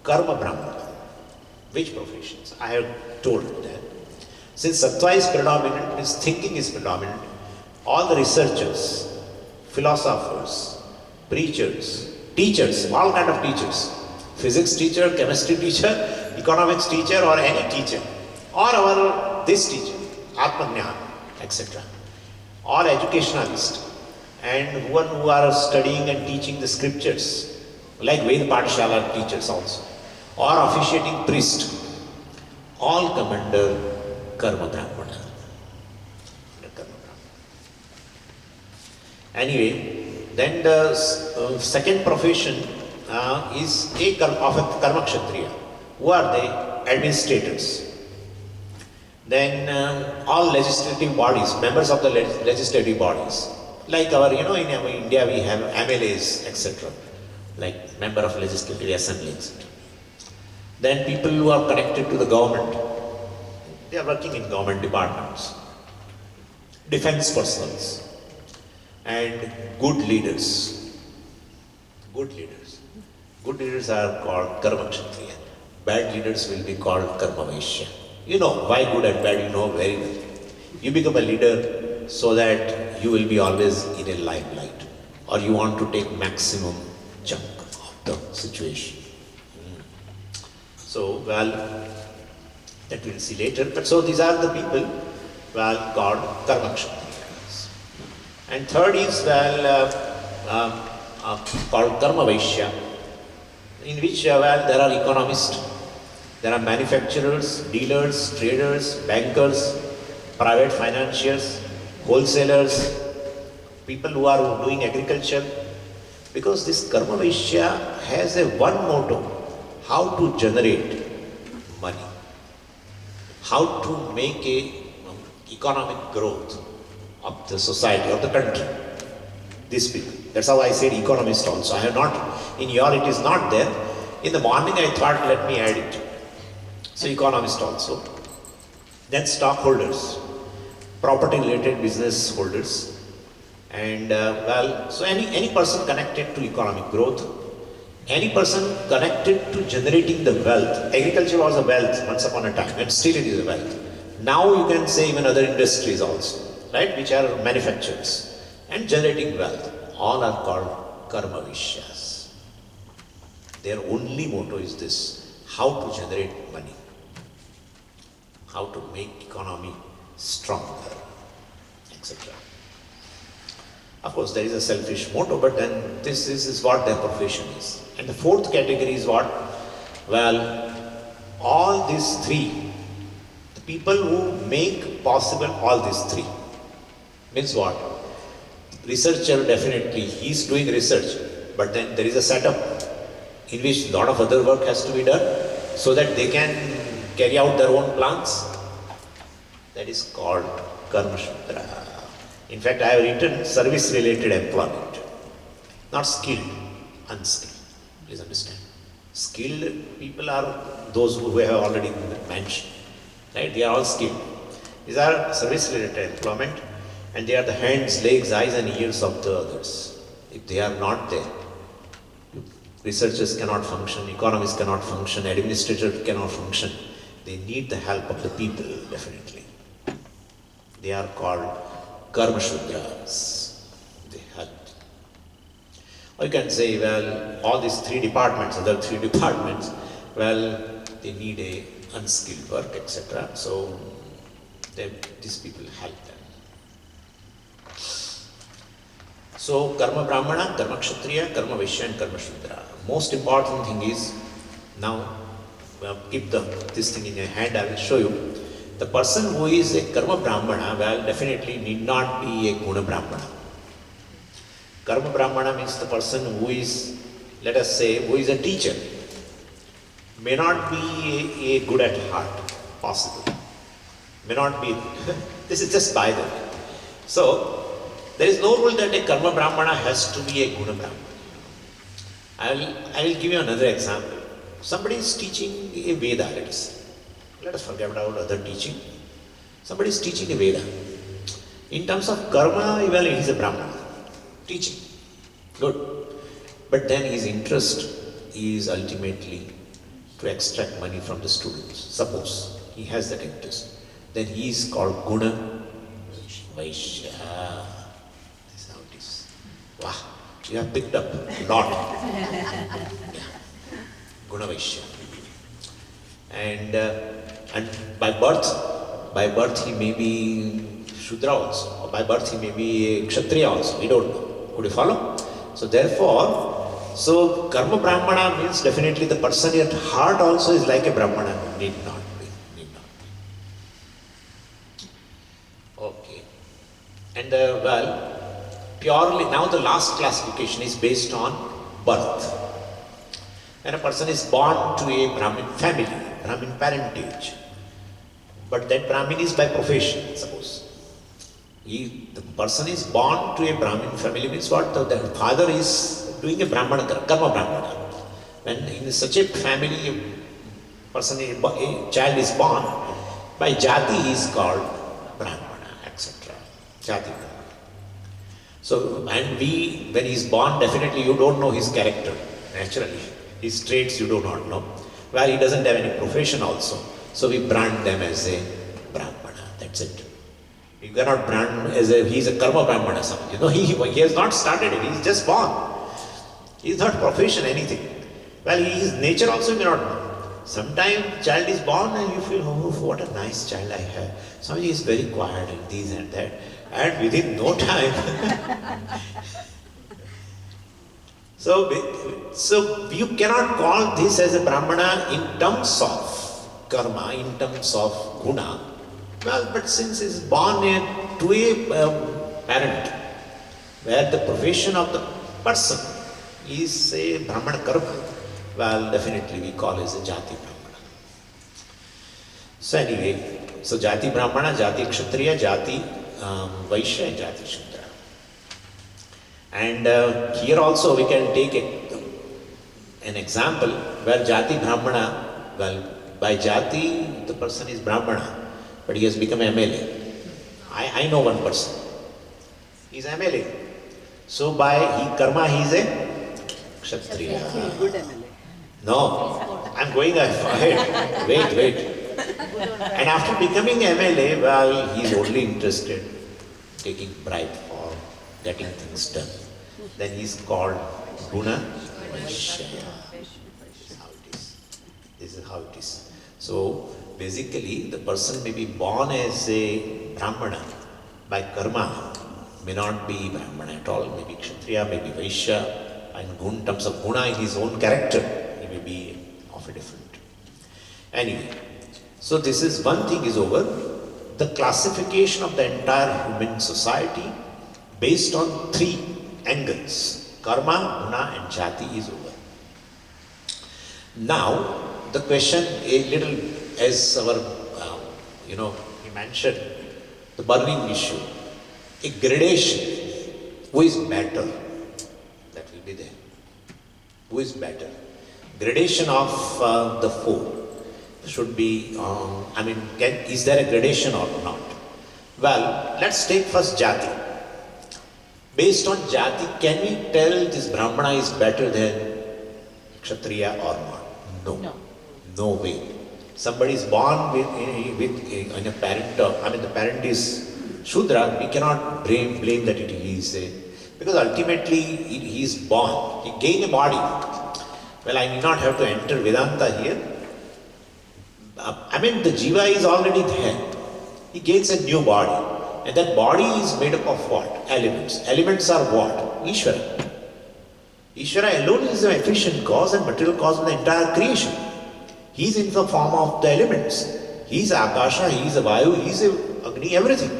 Speaker 1: Karma brahmana. Which professions? I have told that. Since sattva is predominant, his thinking is predominant, all the researchers, philosophers, preachers, teachers, all kind of teachers, physics teacher, chemistry teacher, economics teacher, or any teacher, or our this teacher, Atmajnana, etc., or educationalists, and one who are studying and teaching the scriptures, like Ved Pathshala teachers also, or officiating priest, all come under Karma Brahmana. Anyway, then the second profession is of a Karma Kshatriya. Who are they? Administrators. Then all legislative bodies, members of the legislative bodies. Like our, in our India we have MLAs, etc. Like member of legislative assembly, etc. Then people who are connected to the government. They are working in government departments. Defense personnels. And good leaders. Good leaders. Good leaders are called Karma Kshatriya. Bad leaders will be called Karma Vaishya. You know why good and bad, you know very well. You become a leader so that you will be always in a limelight, or you want to take maximum chunk of the situation. So, well, that we'll see later. But so these are the people, well, called Karma Kshatriyas. And third is, called Karma Vaishya, in which, there are economists, there are manufacturers, dealers, traders, bankers, private financiers, wholesalers, people who are doing agriculture. Because this Karma Vaishya has a one motto: how to generate money, how to make a economic growth of the society, of the country. These people. That's how I said economist also. I have not, in your it is not there. In the morning I thought, let me add it. So economist also. Then stockholders, property related business holders. And so any person connected to economic growth, any person connected to generating the wealth. Agriculture was a wealth once upon a time, and still it is a wealth. Now you can say even other industries also, right, which are manufacturers and generating wealth. All are called Karma Vaishyas. Their only motto is this: how to generate money, how to make economy stronger, etc. Of course, there is a selfish motto, but then this is what their profession is. And the fourth category is what? Well, all these three, the people who make possible all these three. Means what? Researcher, definitely, he is doing research, but then there is a setup in which a lot of other work has to be done so that they can carry out their own plans. That is called Karma Shudra. In fact, I have written service-related employment, not skilled, unskilled. Please understand. Skilled people are those who have already mentioned, right? They are all skilled. These are service-related employment, and they are the hands, legs, eyes, and ears of the others. If they are not there, researchers cannot function, economists cannot function, administrators cannot function. They need the help of the people, definitely. They are called Karma Shudras. They help. Or you can say, well, all these three departments, other three departments, well, they need a unskilled work, etc. So these people help them. So Karma Brahmana, Karma Kshatriya, Karma Vaishya, and Karma Shudra. Most important thing is, now keep this thing in your hand, I will show you. The person who is a Karma Brahmana, well, definitely need not be a Guna Brahmana. Karma Brahmana means the person who is, let us say, who is a teacher. May not be a good at heart, possible. May not be, this is just by the way. So, there is no rule that a Karma Brahmana has to be a Guna Brahmana. I will give you another example. Somebody is teaching a Veda, let us forget about other teaching. Somebody is teaching a Veda. In terms of karma, well, he is a Brahmana. Teaching. Good. But then his interest is ultimately to extract money from the students. Suppose he has that interest. Then he is called Guna Vaishya. That's how it is. Wow. You have picked up a lot. Yeah. Guna Vaishya. And by birth he may be Shudra also, or by birth he may be a Kshatriya also, we don't know. Could you follow? So therefore, so Karma Brahmana means definitely the person at heart also is like a Brahmana, need not be. Okay. And purely, now the last classification is based on birth. When a person is born to a Brahmin family, Brahmin parentage, but that Brahmin is by profession, suppose. The person is born to a Brahmin family means what? The father is doing a Brahmana, Karma Brahmana. When in such a family, a child is born, by Jati he is called Brahmana, etc. Jati Brahmana. So, and when he is born, definitely you don't know his character, naturally. His traits you do not know. Well, he doesn't have any profession also. So we brand them as a Brahmana, that's it. You cannot brand as he is a Karma Brahmana. You know, he has not started it, he is just born. He is not profession, anything. Well, his nature also may not know. Sometimes child is born and you feel, oh, what a nice child I have. Somebody is very quiet and this and that. And within no time, so you cannot call this as a Brahmana in terms of karma, in terms of guna. Well, but since he is born to a parent, where the profession of the person is a Brahmana karma, well, definitely we call it as a Jati Brahmana. So anyway, so Jati Brahmana, Jati Kshatriya, Jati Vaishya and Jati Shudra. And here also we can take an example where Jati Brahmana, well, by Jati the person is Brahmana, but he has become MLA. I know one person. He is MLA. So by karma he is a Kshatriya.
Speaker 2: Good MLA.
Speaker 1: No, I'm going ahead. Wait. And after becoming MLA, well, he is only interested in taking bribe for getting things done. Then he is called Guna Vaishya. This is how it is. So basically, the person may be born as a Brahmana by karma, may not be Brahmana at all, maybe Kshatriya, maybe Vaishya, and in terms of guna, in his own character, he may be of a different. Anyway, so this is one thing is over. The classification of the entire human society based on three angles, karma, guna and jati is over. Now, the question a little as our, he mentioned the burning issue, a gradation, who is better, that will be there. Who is better? Gradation of the four should be, is there a gradation or not? Well, let's take first jati. Based on jati, can we tell this Brahmana is better than Kshatriya or not? No way. Somebody is born in a parent, the parent is Shudra, we cannot blame that it is because ultimately he is born, he gained a body. Well, I need not have to enter Vedanta here. The jiva is already there. He gains a new body. And that body is made up of what? Elements. Elements are what? Ishvara. Ishvara alone is the efficient cause and material cause of the entire creation. He is in the form of the elements. He is Akasha, he is a Vayu, he is a Agni, everything.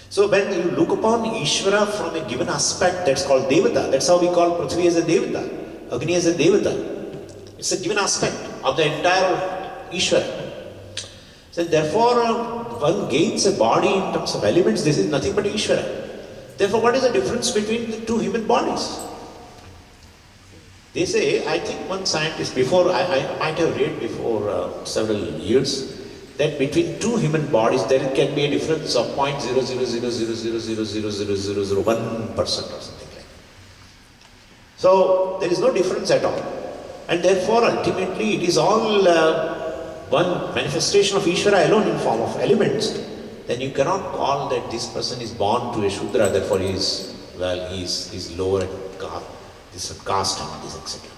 Speaker 1: So when you look upon Ishvara from a given aspect, that's called Devata. That's how we call Prithvi as a Devata, Agni as a Devata. It's a given aspect of the entire Ishvara. So therefore, one gains a body in terms of elements. This is nothing but Ishvara. Therefore, what is the difference between the two human bodies? They say, I think one scientist before, I might have read before several years, that between two human bodies there can be a difference of 0.00000000001% or something like that. So there is no difference at all. And therefore ultimately it is all one manifestation of Ishvara alone in form of elements. Then you cannot call that this person is born to a Shudra, therefore he is lower in caste and this, etc.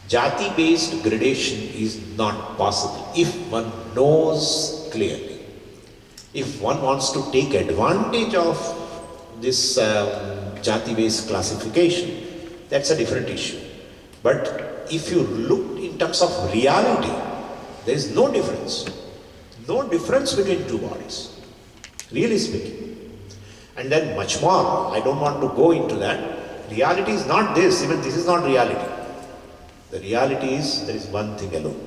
Speaker 1: Jati-based gradation is not possible if one knows clearly. If one wants to take advantage of this Jati-based classification, that's a different issue. But if you look in terms of reality, there is no difference. No difference between two bodies, really speaking. And then much more, I don't want to go into that. Reality is not this, even this is not reality. The reality is, there is one thing alone.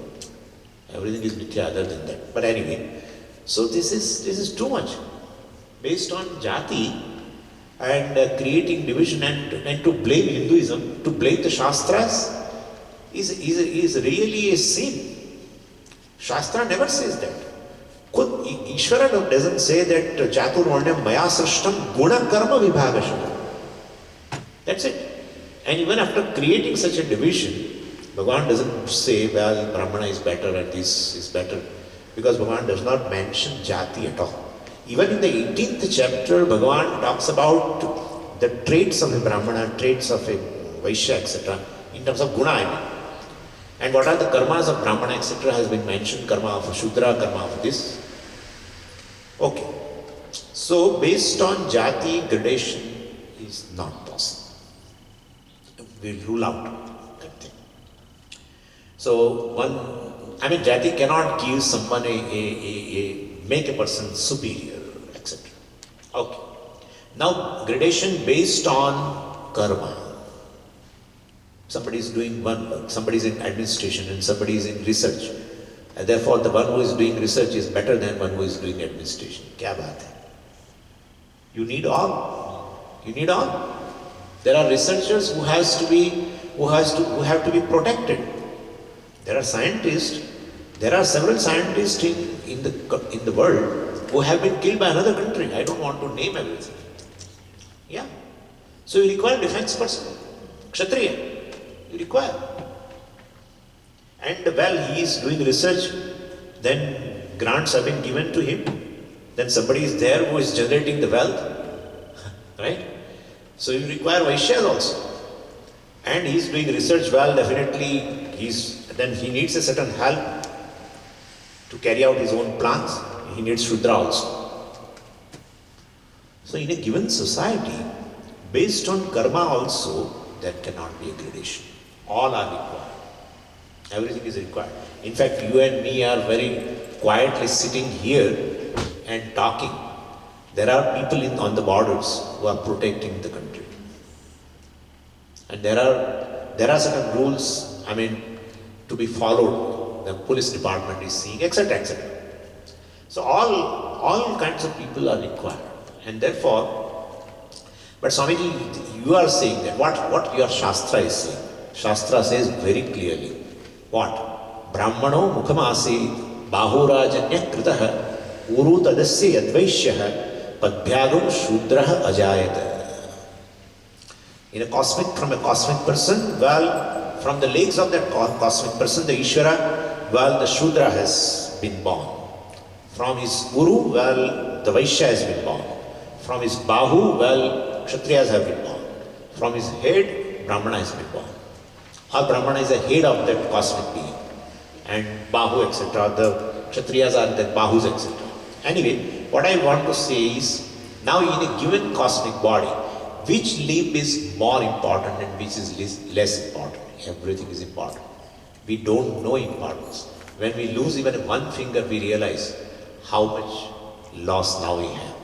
Speaker 1: Everything is mithya other than that. But anyway, so this is too much. Based on Jati and creating division and to blame Hinduism, to blame the Shastras is really a sin. Shastra never says that. Ishvara doesn't say that Chaturvarnyam maya srishtam guna karma vibhagasham. That's it. And even after creating such a division, Bhagavan doesn't say, well, Brahmana is better and this is better, because Bhagavan does not mention Jati at all. Even in the 18th chapter, Bhagavan talks about the traits of a Brahmana, traits of a Vaishya, etc., in terms of Guna, I mean. And what are the karmas of Brahmana, etc., has been mentioned, karma of a Shudra, karma of this. Okay. So, based on Jati, gradation is not possible. We'll rule out that thing. So, Jati cannot give someone make a person superior, etc. Okay. Now, gradation based on karma. Somebody is doing one work, somebody is in administration and somebody is in research. And therefore, the one who is doing research is better than one who is doing administration. Kya baat hai? You need all. You need all. There are researchers who have to be protected. There are scientists. There are several scientists in the world who have been killed by another country. I don't want to name everything. Yeah. So you require defense person, Kshatriya. You require. And while he is doing research, then grants have been given to him. Then somebody is there who is generating the wealth. Right? So you require Vaishyas also. And he is doing research well, definitely then he needs a certain help to carry out his own plans. He needs Shudra also. So in a given society, based on karma also, there cannot be a gradation. All are required. Everything is required. In fact, you and me are very quietly sitting here and talking. There are people on the borders who are protecting the country. And there are certain rules, to be followed. The police department is seeing, etc., etc. So all kinds of people are required. And therefore, but Swamiji, you are saying that what your Shastra is saying. Shastra says very clearly, what? Brahmano mukhamasi bahurajanya kritaha uru tadasya yadvaishyaha padbhyagam shudraha ajayata. From a cosmic person, well, from the legs of that cosmic person, the Ishvara, well, the Shudra has been born. From his Uru, well, the Vaishya has been born. From his Bahu, well, Kshatriyas have been born. From his head, Brahmana has been born. Or Brahmana is the head of that cosmic being. And Bahu, etc. The Kshatriyas are the Bahus, etc. Anyway, what I want to say is, now in a given cosmic body, which limb is more important and which is less important? Everything is important. We don't know importance. When we lose even one finger, we realize how much loss now we have.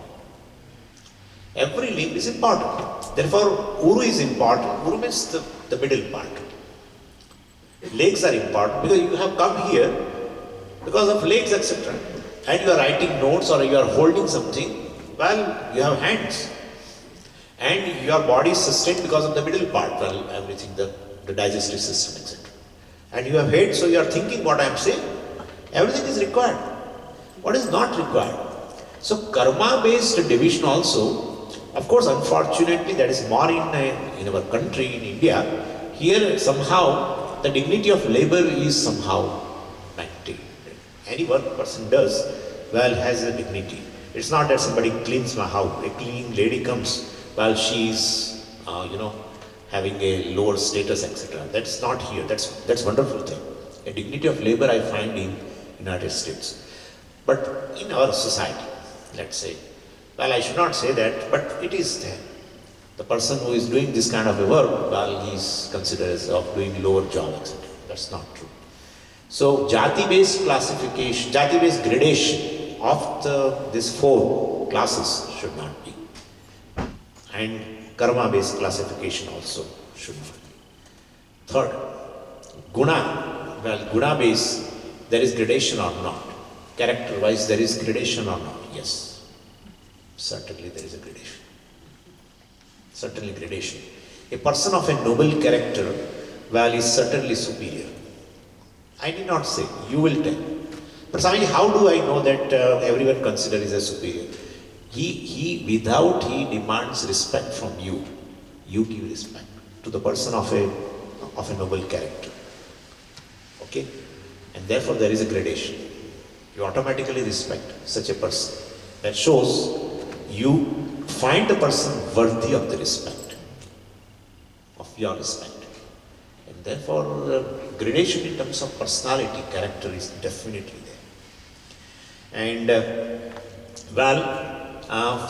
Speaker 1: Every limb is important. Therefore, Uru is important. Uru means the middle part. Legs are important because you have come here because of legs, etc. And you are writing notes or you are holding something, well, you have hands. And your body is sustained because of the middle part, well, everything, the digestive system, etc. And you have head, so you are thinking what I am saying. Everything is required. What is not required? So karma-based division also, of course, unfortunately, that is more in our country, in India. Here, somehow, the dignity of labor is somehow maintained. Any work person does, well, has a dignity. It's not that somebody cleans my house. A cleaning lady comes, well, she is, having a lower status, etc. That's not here. That's wonderful thing. A dignity of labor I find in United States. But in our society, let's say, well, I should not say that, but it is there. The person who is doing this kind of a work, well, he is considered as of doing lower job, etc. That's not true. So, jati-based classification, jati-based gradation of these four classes should not be. And karma-based classification also should not be. Third, guna. Well, guna-based, there is gradation or not. Character-wise, there is gradation or not. Yes, certainly there is a gradation. Certainly gradation. A person of a noble character, well, is certainly superior. I did not say, you will tell. But Swamiji, how do I know that everyone considers as superior? He demands respect from you. You give respect to the person of a noble character. Okay? And therefore there is a gradation. You automatically respect such a person. That shows you find the person worthy of the respect, of your respect. And therefore gradation in terms of personality, character is definitely there. And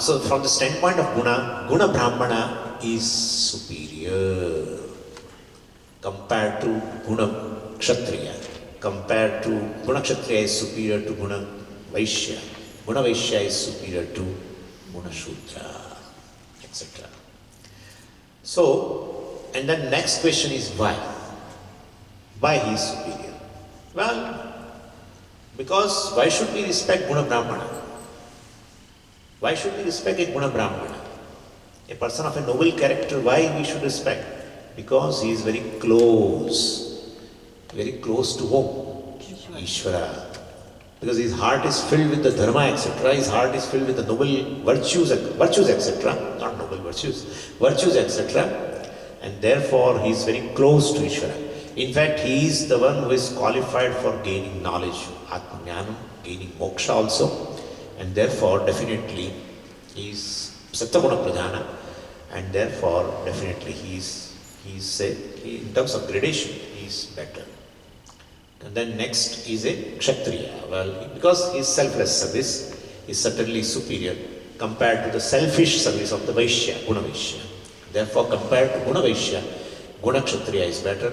Speaker 1: so from the standpoint of Guna Brahmana is superior compared to Guna Kshatriya. Compared to Guna Kshatriya is superior to Guna Vaishya. Guna Vaishya is superior to Guna Shudra, etc. So, and then next question is why? Why he is superior? Well, because why should we respect Guna Brahmana? Why should we respect a Guna Brahmana? A person of a noble character, why we should respect? Because he is very close to whom? Ishvara. Because his heart is filled with the dharma, etc. His heart is filled with the noble virtues, etc. Not noble virtues, virtues, etc. And therefore he is very close to Ishvara. In fact, he is the one who is qualified for gaining knowledge, Atmajnanam, gaining moksha also. And therefore, definitely, he is Sattaguna Pradhana. And therefore, definitely, in terms of gradation, he is better. And then next is a Kshatriya. Well, because his selfless service is certainly superior compared to the selfish service of the Vaishya, Guna Vaishya. Therefore, compared to Guna Vaishya, Guna Kshatriya is better.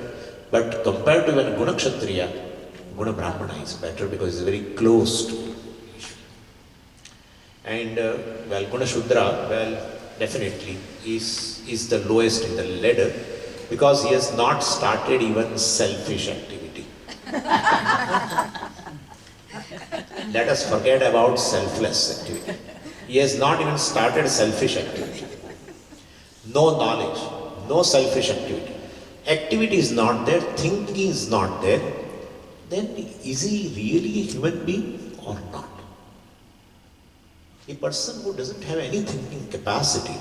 Speaker 1: But compared to even Guna Kshatriya, Guna Brahmana is better because he is very close to Ishvara. And Guna Shudra, definitely is the lowest in the ladder because he has not started even selfish activity. Let us forget about selfless activity. He has not even started selfish activity. No knowledge, no selfish activity. Activity is not there, thinking is not there, then is he really a human being or not? A person who doesn't have any thinking capacity,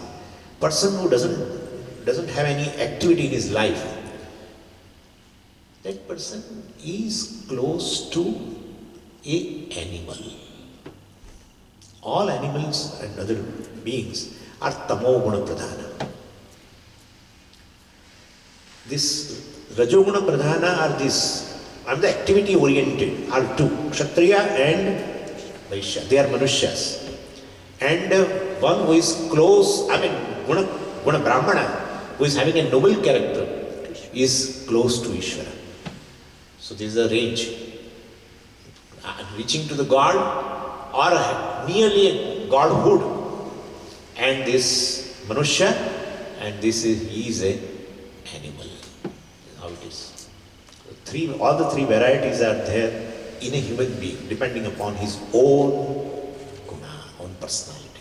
Speaker 1: person who doesn't have any activity in his life, that person is close to an animal. All animals and other beings are tamoguna pradhana. This rajoguna pradhana are the activity oriented, are two, Kshatriya and Vaishya. They are Manushas. And one who is close, Guna Brahmana, who is having a noble character, is close to Ishvara. So this is a range. Reaching to the God or nearly a godhood. And this Manushya, and he is a animal. How it is. All the three varieties are there in a human being, depending upon his own guna, own personality.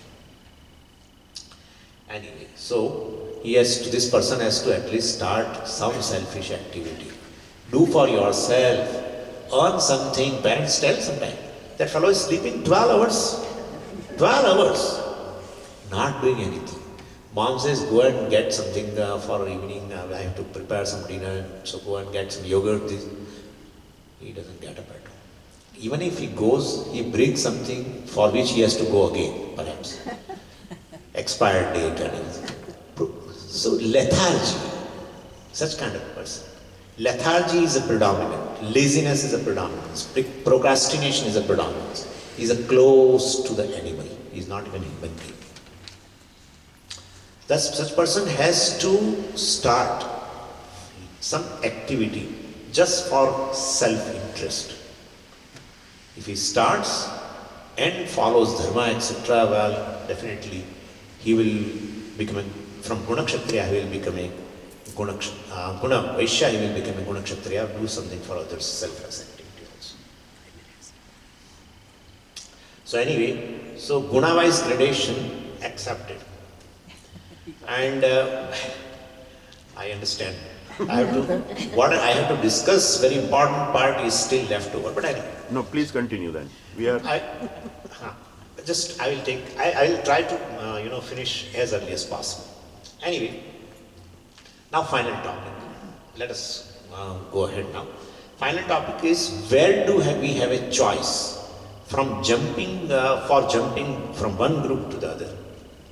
Speaker 1: Anyway, so this person has to at least start some selfish activity. Do for yourself, earn something. Parents tell sometimes, that fellow is sleeping 12 hours. 12 hours. Not doing anything. Mom says, go and get something for evening. I have to prepare some dinner, so go and get some yogurt. He doesn't get up at all. Even if he goes, he brings something for which he has to go again, perhaps. Expired date and everything. So lethargy. Such kind of person. Lethargy is a predominant, laziness is a predominance, procrastination is a predominance. He is a close to the animal. He is not even a human being. Thus, such person has to start some activity just for self-interest. If he starts and follows dharma, etc., well, definitely he will become from Guna Kshatriya, he will become a Guna Vaishya, he will become a Guna Kshatriya, do something for others, selfless activity also. So anyway, so Guna-wise gradation accepted. And I understand. What I have to discuss, very important part is still left over, but
Speaker 3: No, please continue then.
Speaker 1: I will try to, finish as early as possible. Anyway, now final topic. Let us go ahead now. Final topic is, where do we have a choice from jumping from one group to the other?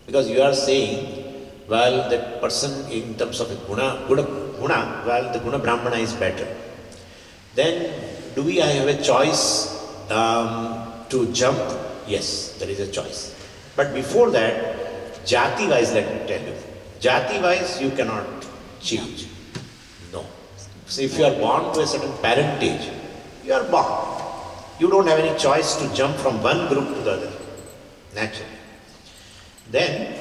Speaker 1: Because you are saying, well, that person in terms of a guna, well, the Guna Brahmana is better. Then, do we have a choice to jump? Yes, there is a choice. But before that, Jati-wise, let me tell you. Jati-wise, you cannot change. No. So if you are born to a certain parentage, you are born. You don't have any choice to jump from one group to the other. Naturally. Then,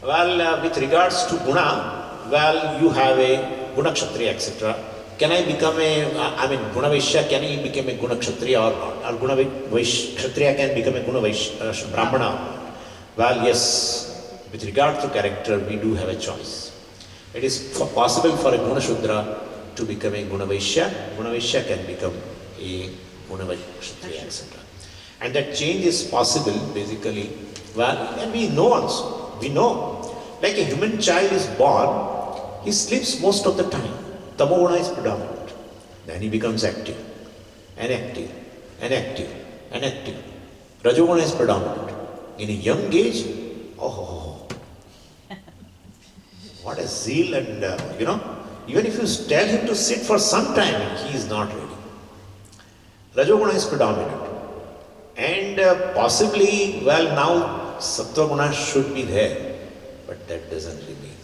Speaker 1: well, with regards to Guna, well, you have a Guna Kshatriya, etc. Can I become Guna Vaishya, can he become a Guna Kshatriya or not? Or Guna Kshatriya can become a Guna Brahmana or not? Well, yes, with regard to character, we do have a choice. It is possible for a Guna Shudra to become a Guna Vaishya. Guna Vaishya can become a Guna Kshatriya, etc. And that change is possible, basically, well, and we know also. We know. Like a human child is born, he sleeps most of the time. Tamoguna is predominant. Then he becomes active, and active, and active, and active. Rajoguna is predominant. In a young age, what a zeal, and even if you tell him to sit for some time, he is not ready. Rajoguna is predominant. And possibly, well, now Sattva-guna should be there, but that doesn't remain.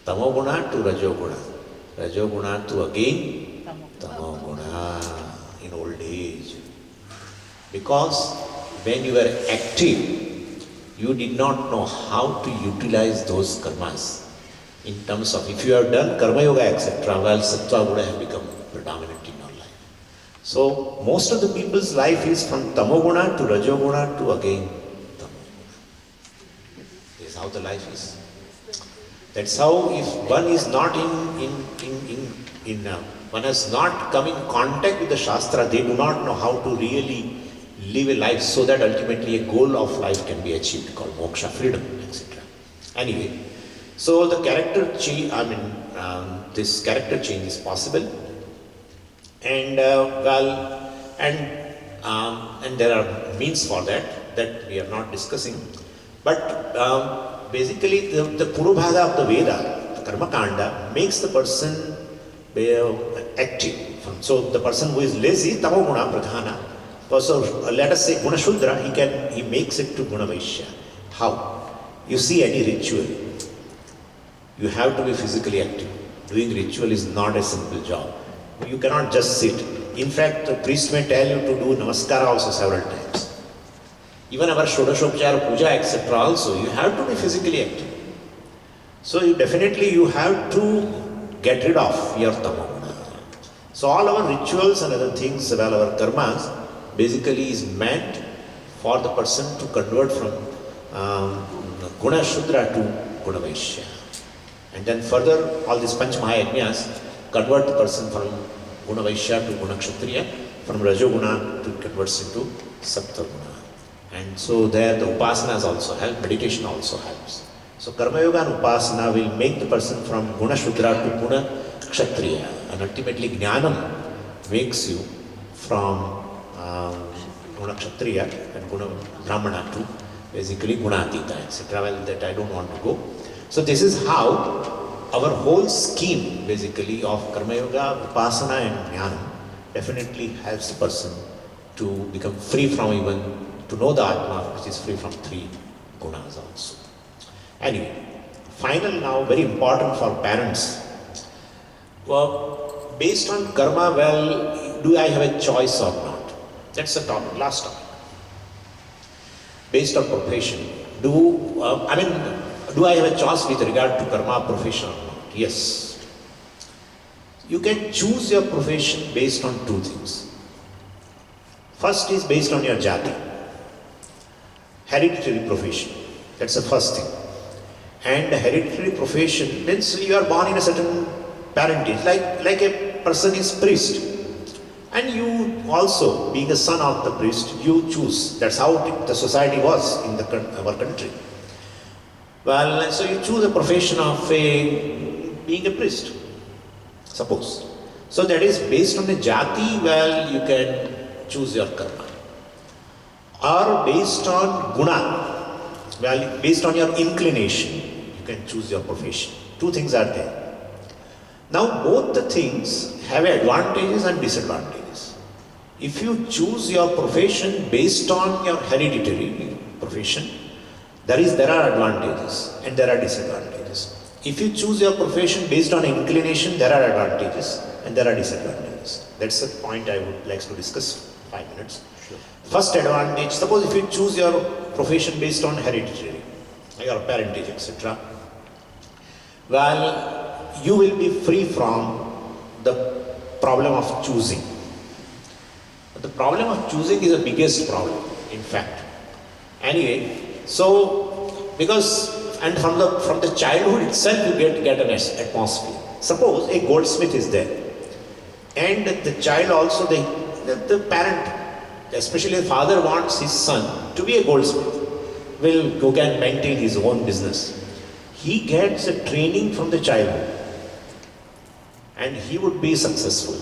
Speaker 1: Tamoguna to Rajoguna, Rajoguna to again Tamoguna in old age. Because when you were active, you did not know how to utilize those karmas. In terms of, if you have done karma yoga, etc., well, sattva would have become predominant in your life. So, most of the people's life is from tamoguna to rajoguna to again tamoguna. This is how the life is. That's how, if one is not one has not come in contact with the Shastra, they do not know how to really live a life so that ultimately a goal of life can be achieved, called moksha, freedom, etc. Anyway, so the character change, this character change is possible, and and there are means for that we are not discussing, but basically the Purubhaga of the Veda, the Karma Kanda, makes the person active. So the person who is lazy, Tamoguna Pradhana. So let us say Guna Shudra, he makes it to Guna Vaishya. How? You see any ritual, you have to be physically active. Doing ritual is not a simple job. You cannot just sit. In fact, the priest may tell you to do namaskara also several times. Even our Shodashopchara puja, etc. also, you have to be physically active. So you have to get rid of your tamoguna. So all our rituals and other things, well, our karmas, basically is meant for the person to convert from Guna Shudra to Guna Vaishya. And then further, all these Panch Mahayajnas convert the person from Guna Vaishya to Guna Kshatriya, from Rajoguna to converts into Sattva-guna. And so there the upasanas also help, meditation also helps. So Karma Yoga and Upasana will make the person from Guna Shudra to Guna Kshatriya, and ultimately Jnanam makes you from Guna Kshatriya and Guna Brahmana to basically Guna Atita, etc. Well, that I don't want to go. So this is how our whole scheme basically of Karma Yoga, Vipassana and Jnana definitely helps the person to become free from even, to know the Atma, which is free from 3 gunas also. Anyway, final now, very important for parents. Well, based on karma, well, do I have a choice or not? That's the topic, last topic. Based on profession, do I have a choice with regard to karma, profession or not? Yes. You can choose your profession based on 2 things. First is based on your Jati, hereditary profession. That's the first thing. And the hereditary profession means you are born in a certain parentage, like a person is priest. And you also, being a son of the priest, you choose. That's how the society was in our country. Well, so you choose a profession of being a priest, suppose. So that is based on the Jati, well, you can choose your karma. Or based on Guna, well, based on your inclination, you can choose your profession. 2 things are there. Now, both the things have advantages and disadvantages. If you choose your profession based on your hereditary profession, there are advantages and there are disadvantages. If you choose your profession based on inclination, there are advantages and there are disadvantages. That's the point I would like to discuss 5 minutes. Sure. First advantage, suppose if you choose your profession based on hereditary, your parentage, etc. Well, you will be free from the problem of choosing. The problem of choosing is the biggest problem, in fact. Anyway, so because from the childhood itself you get an atmosphere. Suppose a goldsmith is there, and the child also, the parent, especially the father, wants his son to be a goldsmith, who can maintain his own business. He gets a training from the childhood and he would be successful.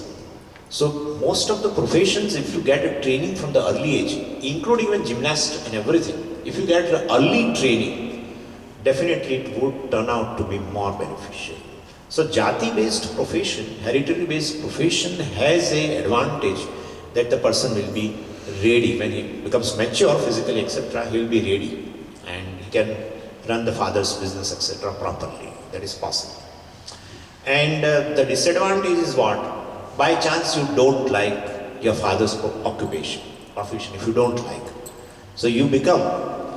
Speaker 1: So most of the professions, if you get a training from the early age, including even gymnastics and everything, if you get the early training, definitely it would turn out to be more beneficial. So Jati-based profession, hereditary-based profession has an advantage that the person will be ready. When he becomes mature physically, etc., he will be ready and he can run the father's business, etc., properly. That is possible. And the disadvantage is what? By chance you don't like your father's occupation, profession, if you don't like. So you become,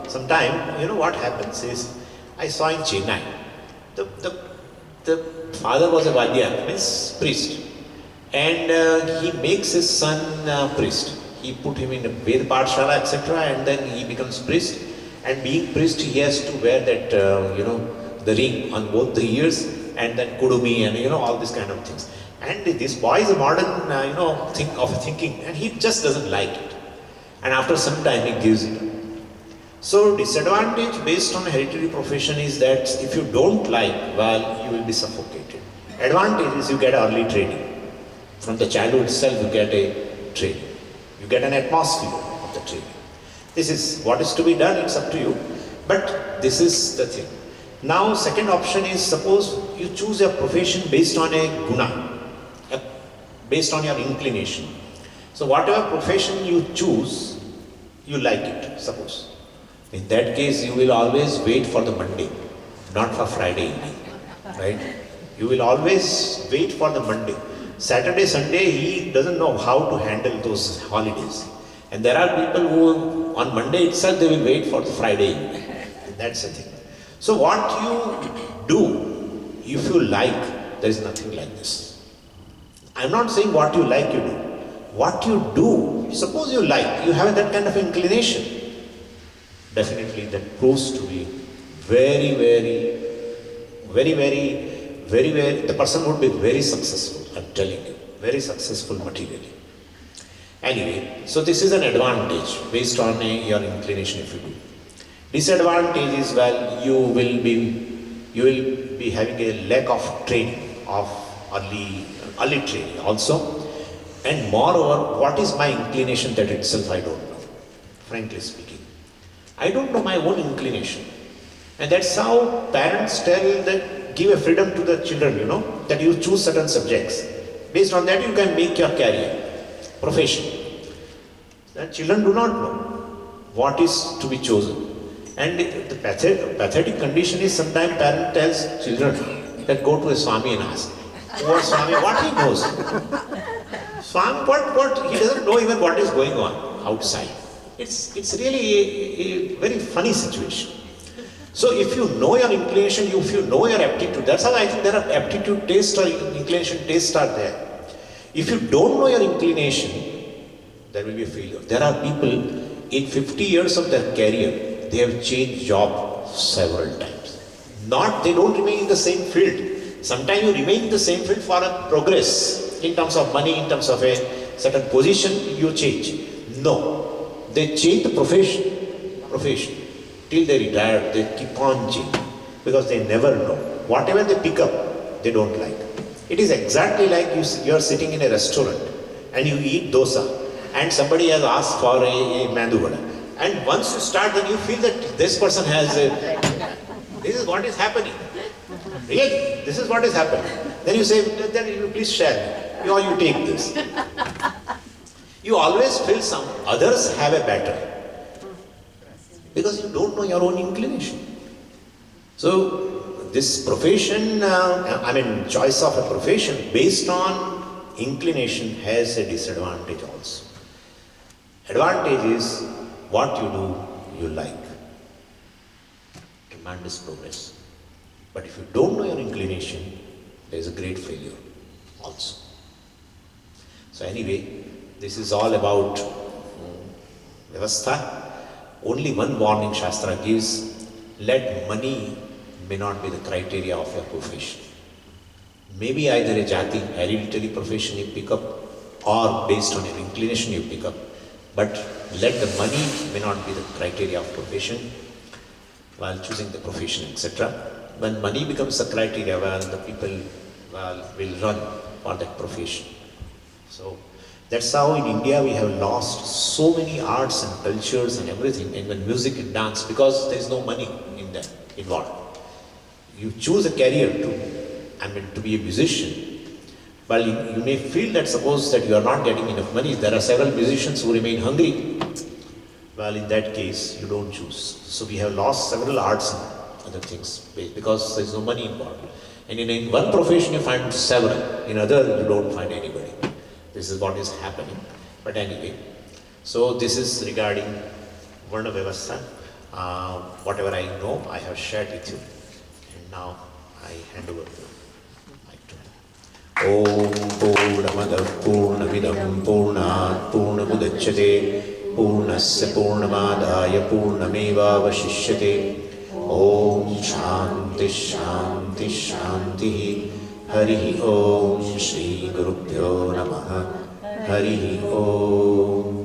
Speaker 1: sometime, what happens is, I saw in Chennai, the father was a Vadya, means priest, and he makes his son priest. He put him in a Ved Pathshala, etc., and then he becomes priest. And being priest, he has to wear that, the ring on both the ears, and then kudumi, and all these kind of things. And this boy is a modern, thinking, and he just doesn't like it. And after some time, he gives it up. So disadvantage based on hereditary profession is that if you don't like, well, you will be suffocated. Advantage is you get early training. From the childhood itself, you get a training. You get an atmosphere of the training. This is what is to be done, it's up to you. But this is the thing. Now, second option is, suppose you choose a profession based on a guna, based on your inclination. So whatever profession you choose, you like it, suppose. In that case, you will always wait for the Monday, not for Friday evening, right? You will always wait for the Monday. Saturday, Sunday, he doesn't know how to handle those holidays. And there are people who, on Monday itself, they will wait for the Friday evening. And that's the thing. So what you do, if you like, there is nothing like this. I'm not saying what you like, you do. What you do, suppose you like, you have that kind of inclination. Definitely that proves to be very, the person would be very successful, I'm telling you, very successful materially. Anyway, so this is an advantage based on your inclination if you do. Disadvantage is, well, you will be having a lack of training, of early training also. And moreover, what is my inclination, that itself I don't know, frankly speaking. I don't know my own inclination. And that's how parents tell that give a freedom to the children, that you choose certain subjects. Based on that, you can make your career, profession. The children do not know what is to be chosen. And the pathetic condition is sometimes parent tells children that go to a Swami and ask. What Swami, what he knows? Swami, what he doesn't know even what is going on outside. It's really a very funny situation. So if you know your inclination, if you know your aptitude, that's how I think there are aptitude tests or inclination tests are there. If you don't know your inclination, there will be a failure. There are people in 50 years of their career, they have changed job several times. They don't remain in the same field. Sometimes you remain in the same field for a progress. In terms of money, in terms of a certain position, you change. No. They change the profession. Till they retire, they keep on changing. Because they never know. Whatever they pick up, they don't like. It is exactly like you are sitting in a restaurant and you eat dosa and somebody has asked for a mandu vada. And once you start, then you feel that this person has this is what is happening. Really, this is what is happening. Then you say, then you please share. Or you take this. You always feel some others have a better. Because you don't know your own inclination. So, this profession, choice of a profession based on inclination has a disadvantage also. Advantage is what you do, you like. Tremendous progress. But if you don't know your inclination, there is a great failure also. So anyway, this is all about Vyavastha. Only one warning Shastra gives, let money may not be the criteria of your profession. Maybe either a Jati, hereditary profession you pick up, or based on your inclination you pick up. But let the money may not be the criteria of profession while choosing the profession, etc. When money becomes the criteria, the people will run for that profession. So that's how in India we have lost so many arts and cultures and everything, even music and dance, because there is no money in that involved. You choose a career to be a musician, but you may feel that suppose that you are not getting enough money. There are several musicians who remain hungry. Well, in that case, you don't choose. So we have lost several arts and other things because there is no money involved. And in one profession you find several, in other you don't find anybody. This is what is happening. But anyway, so this is regarding Varna Vyavastha. Whatever I know, I have shared with you. And now I hand over the mic to him. Om Purnamadav Purnamidam Purnat Purnamudachyate Purnasya Purnamadaya Purnameva Vashishyate. Om Shanti Shanti Shanti. Harihi Om Shri Gurubhyo Namaha. Harihi Om.